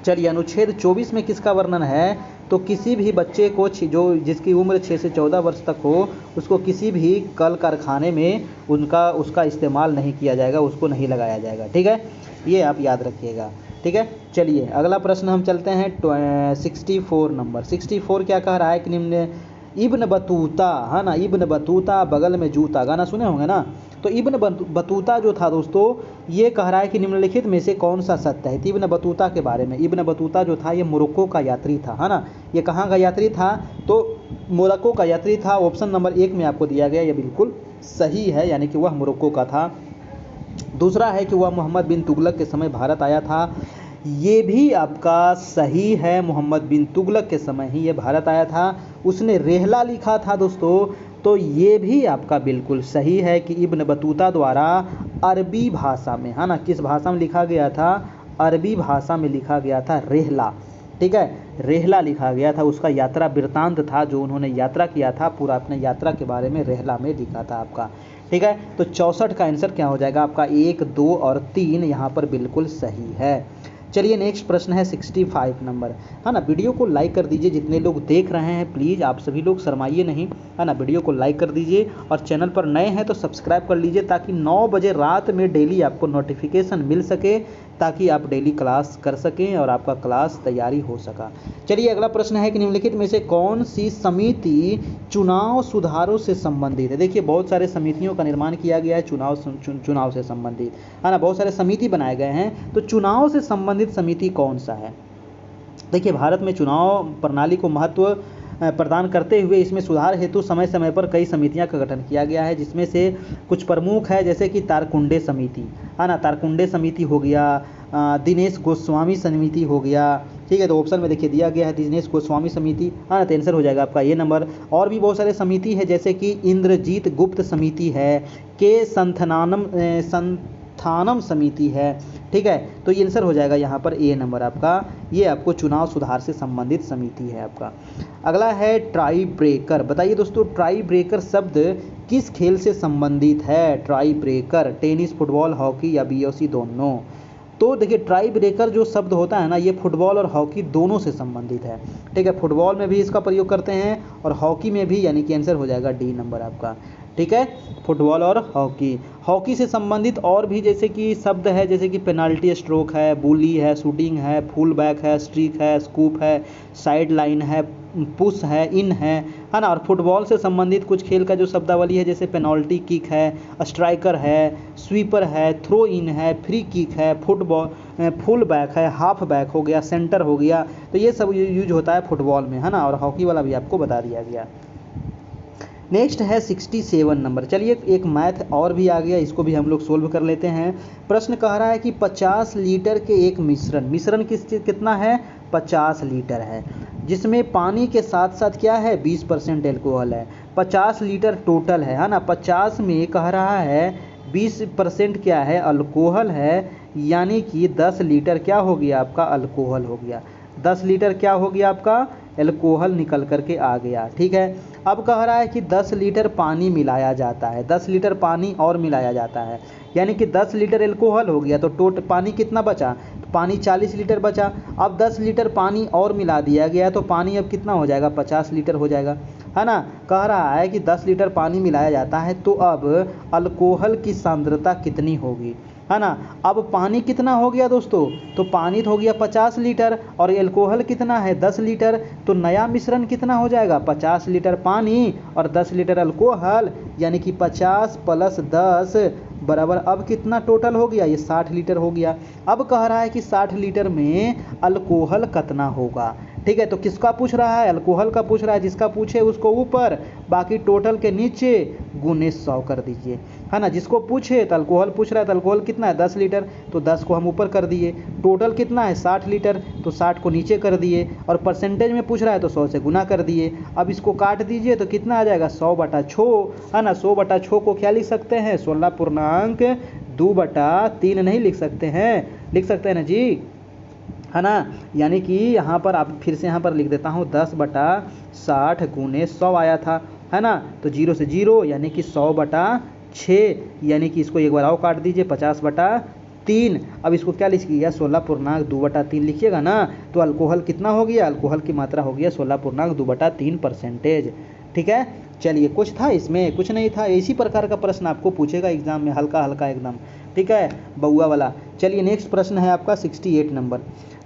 चलिए अनुच्छेद 24 में किसका वर्णन है? तो किसी भी बच्चे को जो जिसकी उम्र 6 से 14 वर्ष तक हो, उसको किसी भी कल कारखाने में उसका इस्तेमाल नहीं किया जाएगा, उसको नहीं लगाया जाएगा। ठीक है, ये आप याद रखिएगा। ठीक है, चलिए अगला प्रश्न हम चलते हैं 64 नंबर। 64 क्या कह रहा है कि निम्न इब्न बतूता, है ना, इब्न बतूता बगल में जूता, गाना सुने होंगे ना। तो इब्न बतूता जो था दोस्तों, ये कह रहा है कि निम्नलिखित में से कौन सा सत्य है? इब्न बतूता के बारे में, इब्न बतूता जो था ये मोरक्को का यात्री था, है ना। ये कहाँ का यात्री था? तो मोरक्को का यात्री था। ऑप्शन नंबर 1 में आपको दिया गया, ये बिल्कुल सही है, यानी कि वह मोरक्को का था। दूसरा है कि वह मोहम्मद बिन तुगलक के समय भारत आया था, ये भी आपका सही है। मोहम्मद बिन तुगलक के समय ही ये भारत आया था। उसने रेहला लिखा था दोस्तों, तो ये भी आपका बिल्कुल सही है कि इब्न बतूता द्वारा अरबी भाषा में, है ना, किस भाषा में लिखा गया था? अरबी भाषा में लिखा गया था रेहला। ठीक है, रेहला लिखा गया था, उसका यात्रा वृत्तांत था, जो उन्होंने यात्रा किया था, पूरा अपने यात्रा के बारे में रेहला में लिखा था आपका। ठीक है, तो 64 का आंसर क्या हो जाएगा आपका? 1, 2 और 3 यहाँ पर बिल्कुल सही है। चलिए नेक्स्ट प्रश्न है 65 नंबर, है ना। वीडियो को लाइक कर दीजिए, जितने लोग देख रहे हैं प्लीज़ आप सभी लोग शर्माइए नहीं, है ना। वीडियो को लाइक कर दीजिए और चैनल पर नए हैं तो सब्सक्राइब कर लीजिए, ताकि 9 बजे रात में डेली आपको नोटिफिकेशन मिल सके, ताकि आप डेली क्लास कर सकें और आपका क्लास तैयारी हो सका। चलिए अगला प्रश्न है कि निम्नलिखित में से कौन सी समिति चुनाव सुधारों से संबंधित है? देखिए, बहुत सारे समितियों का निर्माण किया गया है चुनाव से संबंधित, है ना, बहुत सारे समिति बनाए गए हैं। तो चुनाव से संबंधित समिति कौन सा है? देखिए, भारत में चुनाव प्रणाली को महत्व प्रदान करते हुए इसमें सुधार हेतु समय समय पर कई समितियां का गठन किया गया है, जिसमें से कुछ प्रमुख है, जैसे कि तारकुंडे समिति, है ना, तारकुंडे समिति हो गया, दिनेश गोस्वामी समिति हो गया। ठीक है, तो ऑप्शन में देखिए दिया गया है दिनेश गोस्वामी समिति, है ना, तो आंसर हो जाएगा आपका ये नंबर। और भी बहुत सारे समिति है, जैसे कि इंद्रजीत गुप्त समिति है, के संथानम समिति है। ठीक है, तो ये आंसर हो जाएगा यहाँ पर ए नंबर आपका, ये आपको चुनाव सुधार से संबंधित समिति है आपका। अगला है ट्राई ब्रेकर। बताइए दोस्तों, ट्राई ब्रेकर शब्द किस खेल से संबंधित है? Try breaker, tennis, football, hockey या बीओसी दोनों? तो देखिए, ट्राई ब्रेकर जो शब्द होता है ना, ये फुटबॉल और हॉकी दोनों से संबंधित है। ठीक है, फुटबॉल में भी इसका प्रयोग करते हैं और हॉकी में भी, यानी कि आंसर हो जाएगा डी नंबर आपका। ठीक है, फुटबॉल और हॉकी से संबंधित और भी जैसे कि शब्द है, जैसे कि पेनाल्टी स्ट्रोक है, बुली है, शूटिंग है, फुल बैक है, स्ट्रीक है, स्कूप है, साइड लाइन है, पुश है, इन है ना। और फुटबॉल से संबंधित कुछ खेल का जो शब्दावली है, जैसे पेनाल्टी किक है, स्ट्राइकर है, स्वीपर है, थ्रो इन है, फ्री किक है, फुल बैक है, हाफ बैक हो गया, सेंटर हो गया। तो ये सब यूज होता है फुटबॉल में, है ना, और हॉकी वाला भी आपको बता दिया गया। नेक्स्ट है 67 नंबर। चलिए एक मैथ और भी आ गया, इसको भी हम लोग सोल्व कर लेते हैं। प्रश्न कह रहा है कि 50 लीटर के एक मिश्रण कितना है? 50 लीटर है, जिसमें पानी के साथ साथ क्या है? 20% एल्कोहल है। 50 लीटर टोटल है ना। 50 में कह रहा है 20% क्या है? अल्कोहल है, यानी कि 10 लीटर क्या हो गया आपका? अल्कोहल हो गया। 10 लीटर क्या हो गया आपका? एल्कोहल निकल करके आ गया। ठीक है, अब कह रहा है कि 10 लीटर पानी मिलाया जाता है, 10 लीटर पानी और मिलाया जाता है, यानी कि 10 लीटर एल्कोहल हो गया, तो टोटल पानी कितना बचा? तो पानी 40 लीटर बचा। अब 10 लीटर पानी और मिला दिया गया, तो पानी अब कितना हो जाएगा? 50 लीटर हो जाएगा, है ना। कह रहा है कि 10 लीटर पानी मिलाया जाता है, तो अब अल्कोहल की सांद्रता कितनी होगी, है ना। अब पानी कितना हो गया दोस्तों? तो पानी तो हो गया 50 लीटर और एल्कोहल कितना है? 10 लीटर। तो नया मिश्रण कितना हो जाएगा? 50 लीटर पानी और 10 लीटर अल्कोहल, यानी कि 50 + 10 बराबर अब कितना टोटल हो गया? ये 60 लीटर हो गया। अब कह रहा है कि 60 लीटर में अल्कोहल कितना होगा? ठीक है। तो किसका पूछ रहा है, अल्कोहल का पूछ रहा है, जिसका पूछे उसको ऊपर, बाकी टोटल के नीचे गुने 100 कर दीजिए, है ना। जिसको पूछे तो अल्कोहल पूछ रहा है, तो अल्कोहल कितना है 10 लीटर, तो 10 को हम ऊपर कर दिए, टोटल कितना है 60 लीटर, तो 60 को नीचे कर दिए, और परसेंटेज में पूछ रहा है तो 100 से गुना कर दिए। अब इसको काट दीजिए तो कितना आ जाएगा 100/6, है ना। 100/6 को क्या लिख सकते हैं 16.2/3 नहीं लिख सकते हैं, लिख सकते हैं ना जी, है ना। यानी कि यहाँ पर आप फिर से यहाँ पर लिख देता हूँ 10/60 गुने 100 आया था, है ना। तो 0 से 0 यानी कि 100/6, यानी कि इसको एक बार और काट दीजिए 50/3। अब इसको क्या लिखिएगा 16.2/3 लिखिएगा ना। तो अल्कोहल कितना हो गया, अल्कोहल की मात्रा हो गया 16.2/3%। ठीक है। चलिए, कुछ था इसमें, कुछ नहीं था। इसी प्रकार का प्रश्न आपको पूछेगा एग्जाम में, हल्का हल्का एकदम, ठीक है, बउआ वाला। चलिए नेक्स्ट प्रश्न है आपका 68 नंबर।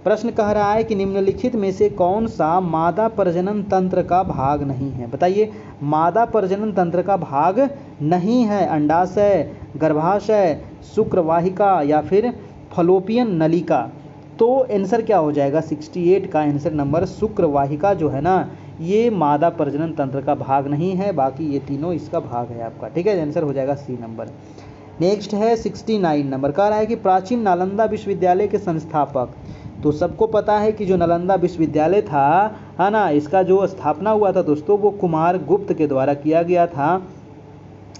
प्रश्न कह रहा है कि निम्नलिखित में से कौन सा मादा प्रजनन तंत्र का भाग नहीं है। बताइए, मादा प्रजनन तंत्र का भाग नहीं है, अंडाशय, गर्भाशय, शुक्रवाहिका या फिर फलोपियन नलिका। तो आंसर क्या हो जाएगा 68 का आंसर नंबर शुक्रवाहिका जो है ना, ये मादा प्रजनन तंत्र का भाग नहीं है, बाकी ये तीनों इसका भाग है आपका। ठीक है, आंसर हो जाएगा सी नंबर। नेक्स्ट है 69 नंबर। कह रहा है कि प्राचीन नालंदा विश्वविद्यालय के संस्थापक, तो सबको पता है कि जो नालंदा विश्वविद्यालय था, है ना, इसका जो स्थापना हुआ था दोस्तों वो कुमार गुप्त के द्वारा किया गया था,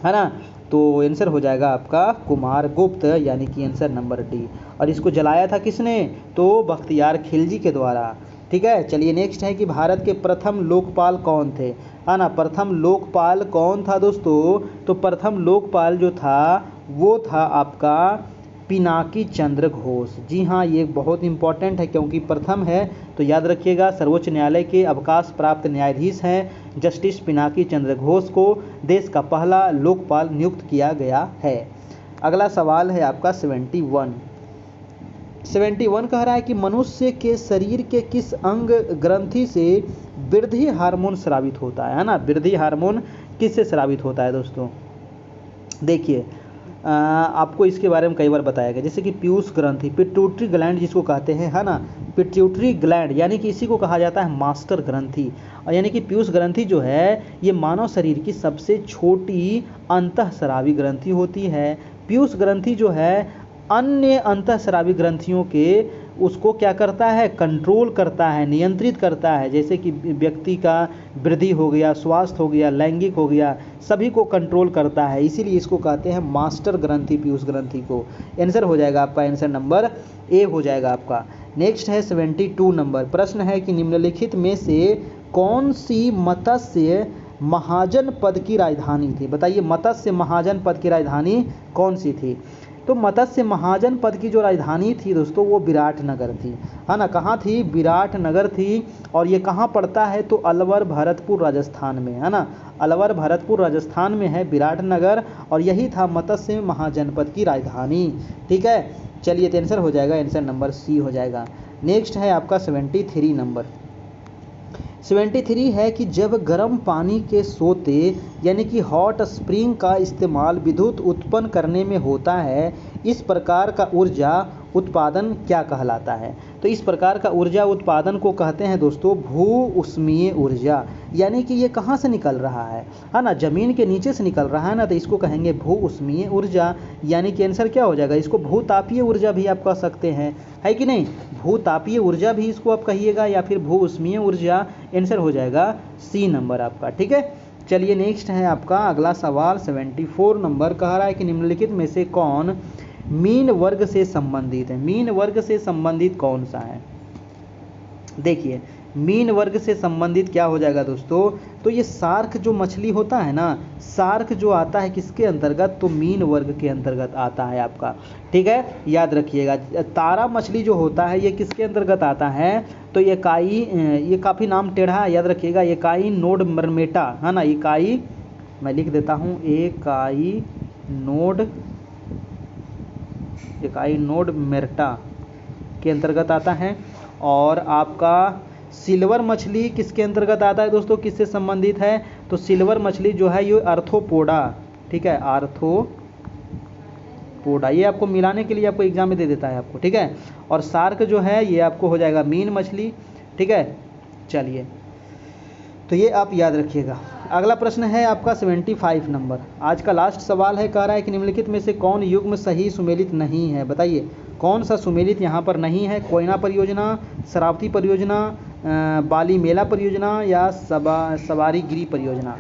है ना। तो आंसर हो जाएगा आपका कुमार गुप्त, यानी कि आंसर नंबर डी। और इसको जलाया था किसने, तो बख्तियार खिलजी के द्वारा। ठीक है। चलिए नेक्स्ट है कि भारत के प्रथम लोकपाल कौन थे, है ना। प्रथम लोकपाल कौन था दोस्तों, तो प्रथम लोकपाल जो था वो था आपका पिनाकी चंद्र घोष। जी हाँ, ये बहुत इंपॉर्टेंट है क्योंकि प्रथम है, तो याद रखिएगा सर्वोच्च न्यायालय के अवकाश प्राप्त न्यायाधीश हैं जस्टिस पिनाकी चंद्र घोष को देश का पहला लोकपाल नियुक्त किया गया है। अगला सवाल है आपका 71 कह रहा है कि मनुष्य के शरीर के किस अंग ग्रंथि से वृद्धि हार्मोन स्रावित होता है ना। वृद्धि हार्मोन किससे स्रावित होता है दोस्तों, देखिए आपको इसके बारे में कई बार बताया गया, जैसे कि पीयूष ग्रंथि, पिट्यूटरी ग्लैंड जिसको कहते हैं, है ना। पिट्यूटरी ग्लैंड यानी कि इसी को कहा जाता है मास्टर ग्रंथि। और यानी कि पीयूष ग्रंथि जो है ये मानव शरीर की सबसे छोटी अंतःस्रावी ग्रंथि होती है। पीयूष ग्रंथि जो है अन्य अंतःस्रावी ग्रंथियों के उसको क्या करता है, कंट्रोल करता है, नियंत्रित करता है। जैसे कि व्यक्ति का वृद्धि हो गया, स्वास्थ्य हो गया, लैंगिक हो गया, सभी को कंट्रोल करता है, इसीलिए इसको कहते हैं मास्टर ग्रंथि, पीयूष ग्रंथि को। आंसर हो जाएगा आपका आंसर नंबर ए हो जाएगा आपका। नेक्स्ट है 72 नंबर। प्रश्न है कि निम्नलिखित में से कौन सी मत्स्य महाजन पद की राजधानी थी। बताइए, मत्स्य महाजन पद की राजधानी कौन सी थी। तो मत्स्य महाजन पद की जो राजधानी थी दोस्तों वो विराटनगर थी, है ना। कहाँ थी, विराटनगर थी। और ये कहाँ पड़ता है, तो अलवर भरतपुर राजस्थान में, है ना। अलवर भरतपुर राजस्थान में है विराटनगर, और यही था मत्स्य महाजनपद की राजधानी। ठीक है। चलिए, तो आंसर हो जाएगा आंसर नंबर सी हो जाएगा। नेक्स्ट है आपका 73 नंबर। 73 है कि जब गर्म पानी के सोते यानी कि हॉट स्प्रिंग का इस्तेमाल विद्युत उत्पन्न करने में होता है, इस प्रकार का ऊर्जा उत्पादन क्या कहलाता है। तो इस प्रकार का ऊर्जा उत्पादन को कहते हैं दोस्तों भू उष्मीय ऊर्जा। यानी कि ये कहाँ से निकल रहा है ना, जमीन के नीचे से निकल रहा है ना, तो इसको कहेंगे भू उष्मीय ऊर्जा। यानी कि आंसर क्या हो जाएगा, इसको भूतापीय ऊर्जा भी आप कह सकते हैं, है कि नहीं। भूतापीय ऊर्जा भी इसको आप कहिएगा या फिर भू उष्मीय ऊर्जा। आंसर हो जाएगा सी नंबर आपका। ठीक है। चलिए नेक्स्ट है आपका अगला सवाल 74 नंबर। कह रहा है कि निम्नलिखित में से कौन मीन वर्ग से संबंधित है। मीन वर्ग से संबंधित कौन सा है, देखिए मीन वर्ग से संबंधित क्या हो जाएगा दोस्तों, तो ये शार्क जो मछली होता है ना, शार्क जो आता है किसके अंतर्गत, तो मीन वर्ग के अंतर्गत आता है आपका। ठीक है, याद रखिएगा। तारा मछली जो होता है ये किसके अंतर्गत आता है, तो एकाई, ये काफ़ी नाम टेढ़ा है, याद रखिएगा, एकाई नोड मरमेटा, है ना। एकाई, मैं लिख देता हूँ, एकाई नोड मेरटा के अंतर्गत आता है। और आपका सिल्वर मछली किसके अंतर्गत आता है दोस्तों, किससे संबंधित है, तो सिल्वर मछली जो है ये आर्थ्रोपोडा, ठीक है, आर्थ्रोपोडा, ये आपको मिलाने के लिए आपको एग्जाम में दे देता है आपको। ठीक है। और शार्क जो है ये आपको हो जाएगा मीन मछली। ठीक है। चलिए, तो ये आप याद रखिएगा। अगला प्रश्न है आपका 75 नंबर, आज का लास्ट सवाल है। कह रहा है कि निम्नलिखित में से कौन युग्म सही सुमेलित नहीं है, बताइए कौन सा सुमेलित यहाँ पर नहीं है। कोयना परियोजना, शरावती परियोजना, बाली मेला परियोजना या सवारी गिरी परियोजना।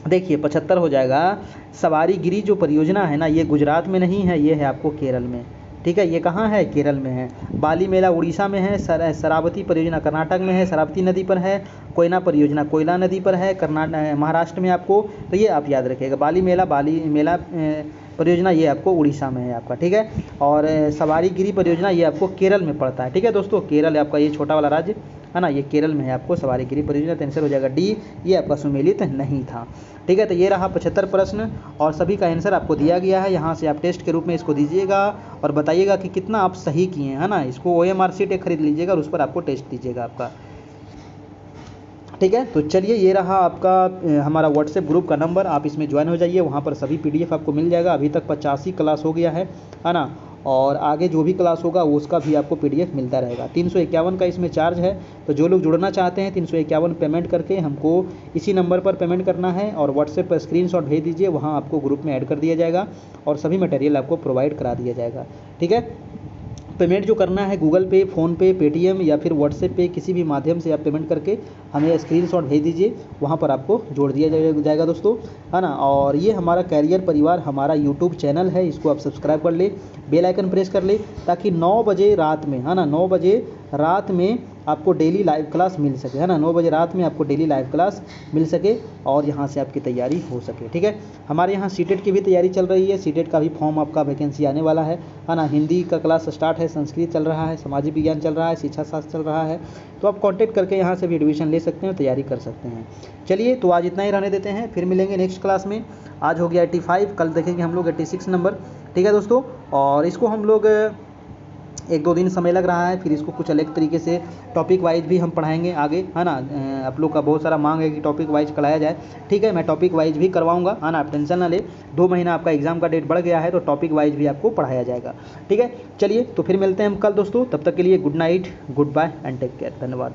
देखिए 75 हो जाएगा। सवारी गिरी जो परियोजना है ना, ये गुजरात में नहीं है, ये है आपको केरल में। ठीक है, ये कहाँ है, केरल में है। बाली मेला उड़ीसा में है। शरावती परियोजना कर्नाटक में है, शरावती नदी पर है। कोयना परियोजना कोयला नदी पर है, महाराष्ट्र में आपको। तो ये आप याद रखिएगा, बाली मेला परियोजना ये आपको उड़ीसा में है आपका। ठीक है, और सवारी गिरी परियोजना ये आपको केरल में पड़ता है। ठीक है दोस्तों, केरल है आपका, ये छोटा वाला राज्य है ना, ये केरल में है आपको सवारी गिरी परियोजना। तो आंसर हो जाएगा डी, ये आपका सुमेलित नहीं था। ठीक है, तो ये रहा 75 प्रश्न और सभी का आंसर आपको दिया गया है। यहाँ से आप टेस्ट के रूप में इसको दीजिएगा और बताइएगा कि कितना आप सही किए हैं, है ना। इसको OMR शीट एक खरीद लीजिएगा और उस पर आपको टेस्ट दीजिएगा आपका। ठीक है, तो चलिए ये रहा आपका हमारा व्हाट्सएप ग्रुप का नंबर, आप इसमें ज्वाइन हो जाइए, वहाँ पर सभी PDF आपको मिल जाएगा। अभी तक 85 क्लास हो गया है ना, और आगे जो भी क्लास होगा उसका भी आपको PDF मिलता रहेगा। 351 का इसमें चार्ज है, तो जो लोग जुड़ना चाहते हैं 351 पेमेंट करके हमको इसी नंबर पर पेमेंट करना है और व्हाट्सएप पर स्क्रीनशॉट भेज दीजिए, वहाँ आपको ग्रुप में ऐड कर दिया जाएगा और सभी मटेरियल आपको प्रोवाइड करा दिया जाएगा। ठीक है, पेमेंट जो करना है गूगल पे, फ़ोनपे, पेटीएम या फिर व्हाट्सएप पे किसी भी माध्यम से आप पेमेंट करके हमें स्क्रीनशॉट भेज दीजिए, वहाँ पर आपको जोड़ दिया जाएगा दोस्तों, है ना। और ये हमारा कैरियर परिवार हमारा यूट्यूब चैनल है, इसको आप सब्सक्राइब कर ले, बेल आइकन प्रेस कर ले, ताकि 9 बजे रात में, है ना, 9 बजे रात में आपको डेली लाइव क्लास मिल सके, है ना। 9 बजे रात में आपको डेली लाइव क्लास मिल सके और यहाँ से आपकी तैयारी हो सके। ठीक है, हमारे यहाँ सीटेट की भी तैयारी चल रही है, सीटेट का भी फॉर्म आपका वैकेंसी आने वाला है ना। हिंदी का क्लास स्टार्ट है, संस्कृत चल रहा है, सामाजिक विज्ञान चल रहा है, शिक्षा शास्त्र चल रहा है, तो आप कॉन्टैक्ट करके यहाँ से भी एडमिशन ले सकते हैं, तैयारी कर सकते हैं। चलिए, तो आज इतना ही रहने देते हैं, फिर मिलेंगे नेक्स्ट क्लास में। आज हो गया 85, कल देखेंगे हम लोग 86 नंबर। ठीक है दोस्तों, और इसको हम लोग 1-2 दिन समय लग रहा है, फिर इसको कुछ अलग तरीके से टॉपिक वाइज भी हम पढ़ाएंगे आगे, है ना। आप लोग का बहुत सारा मांग है कि टॉपिक वाइज कराया जाए। ठीक है, मैं टॉपिक वाइज भी करवाऊंगा, है ना, आप टेंशन ना ले। 2 महीना आपका एग्जाम का डेट बढ़ गया है, तो टॉपिक वाइज भी आपको पढ़ाया जाएगा। ठीक है, चलिए तो फिर मिलते हैं हम कल दोस्तों, तब तक के लिए good night, goodbye and take care, धन्यवाद।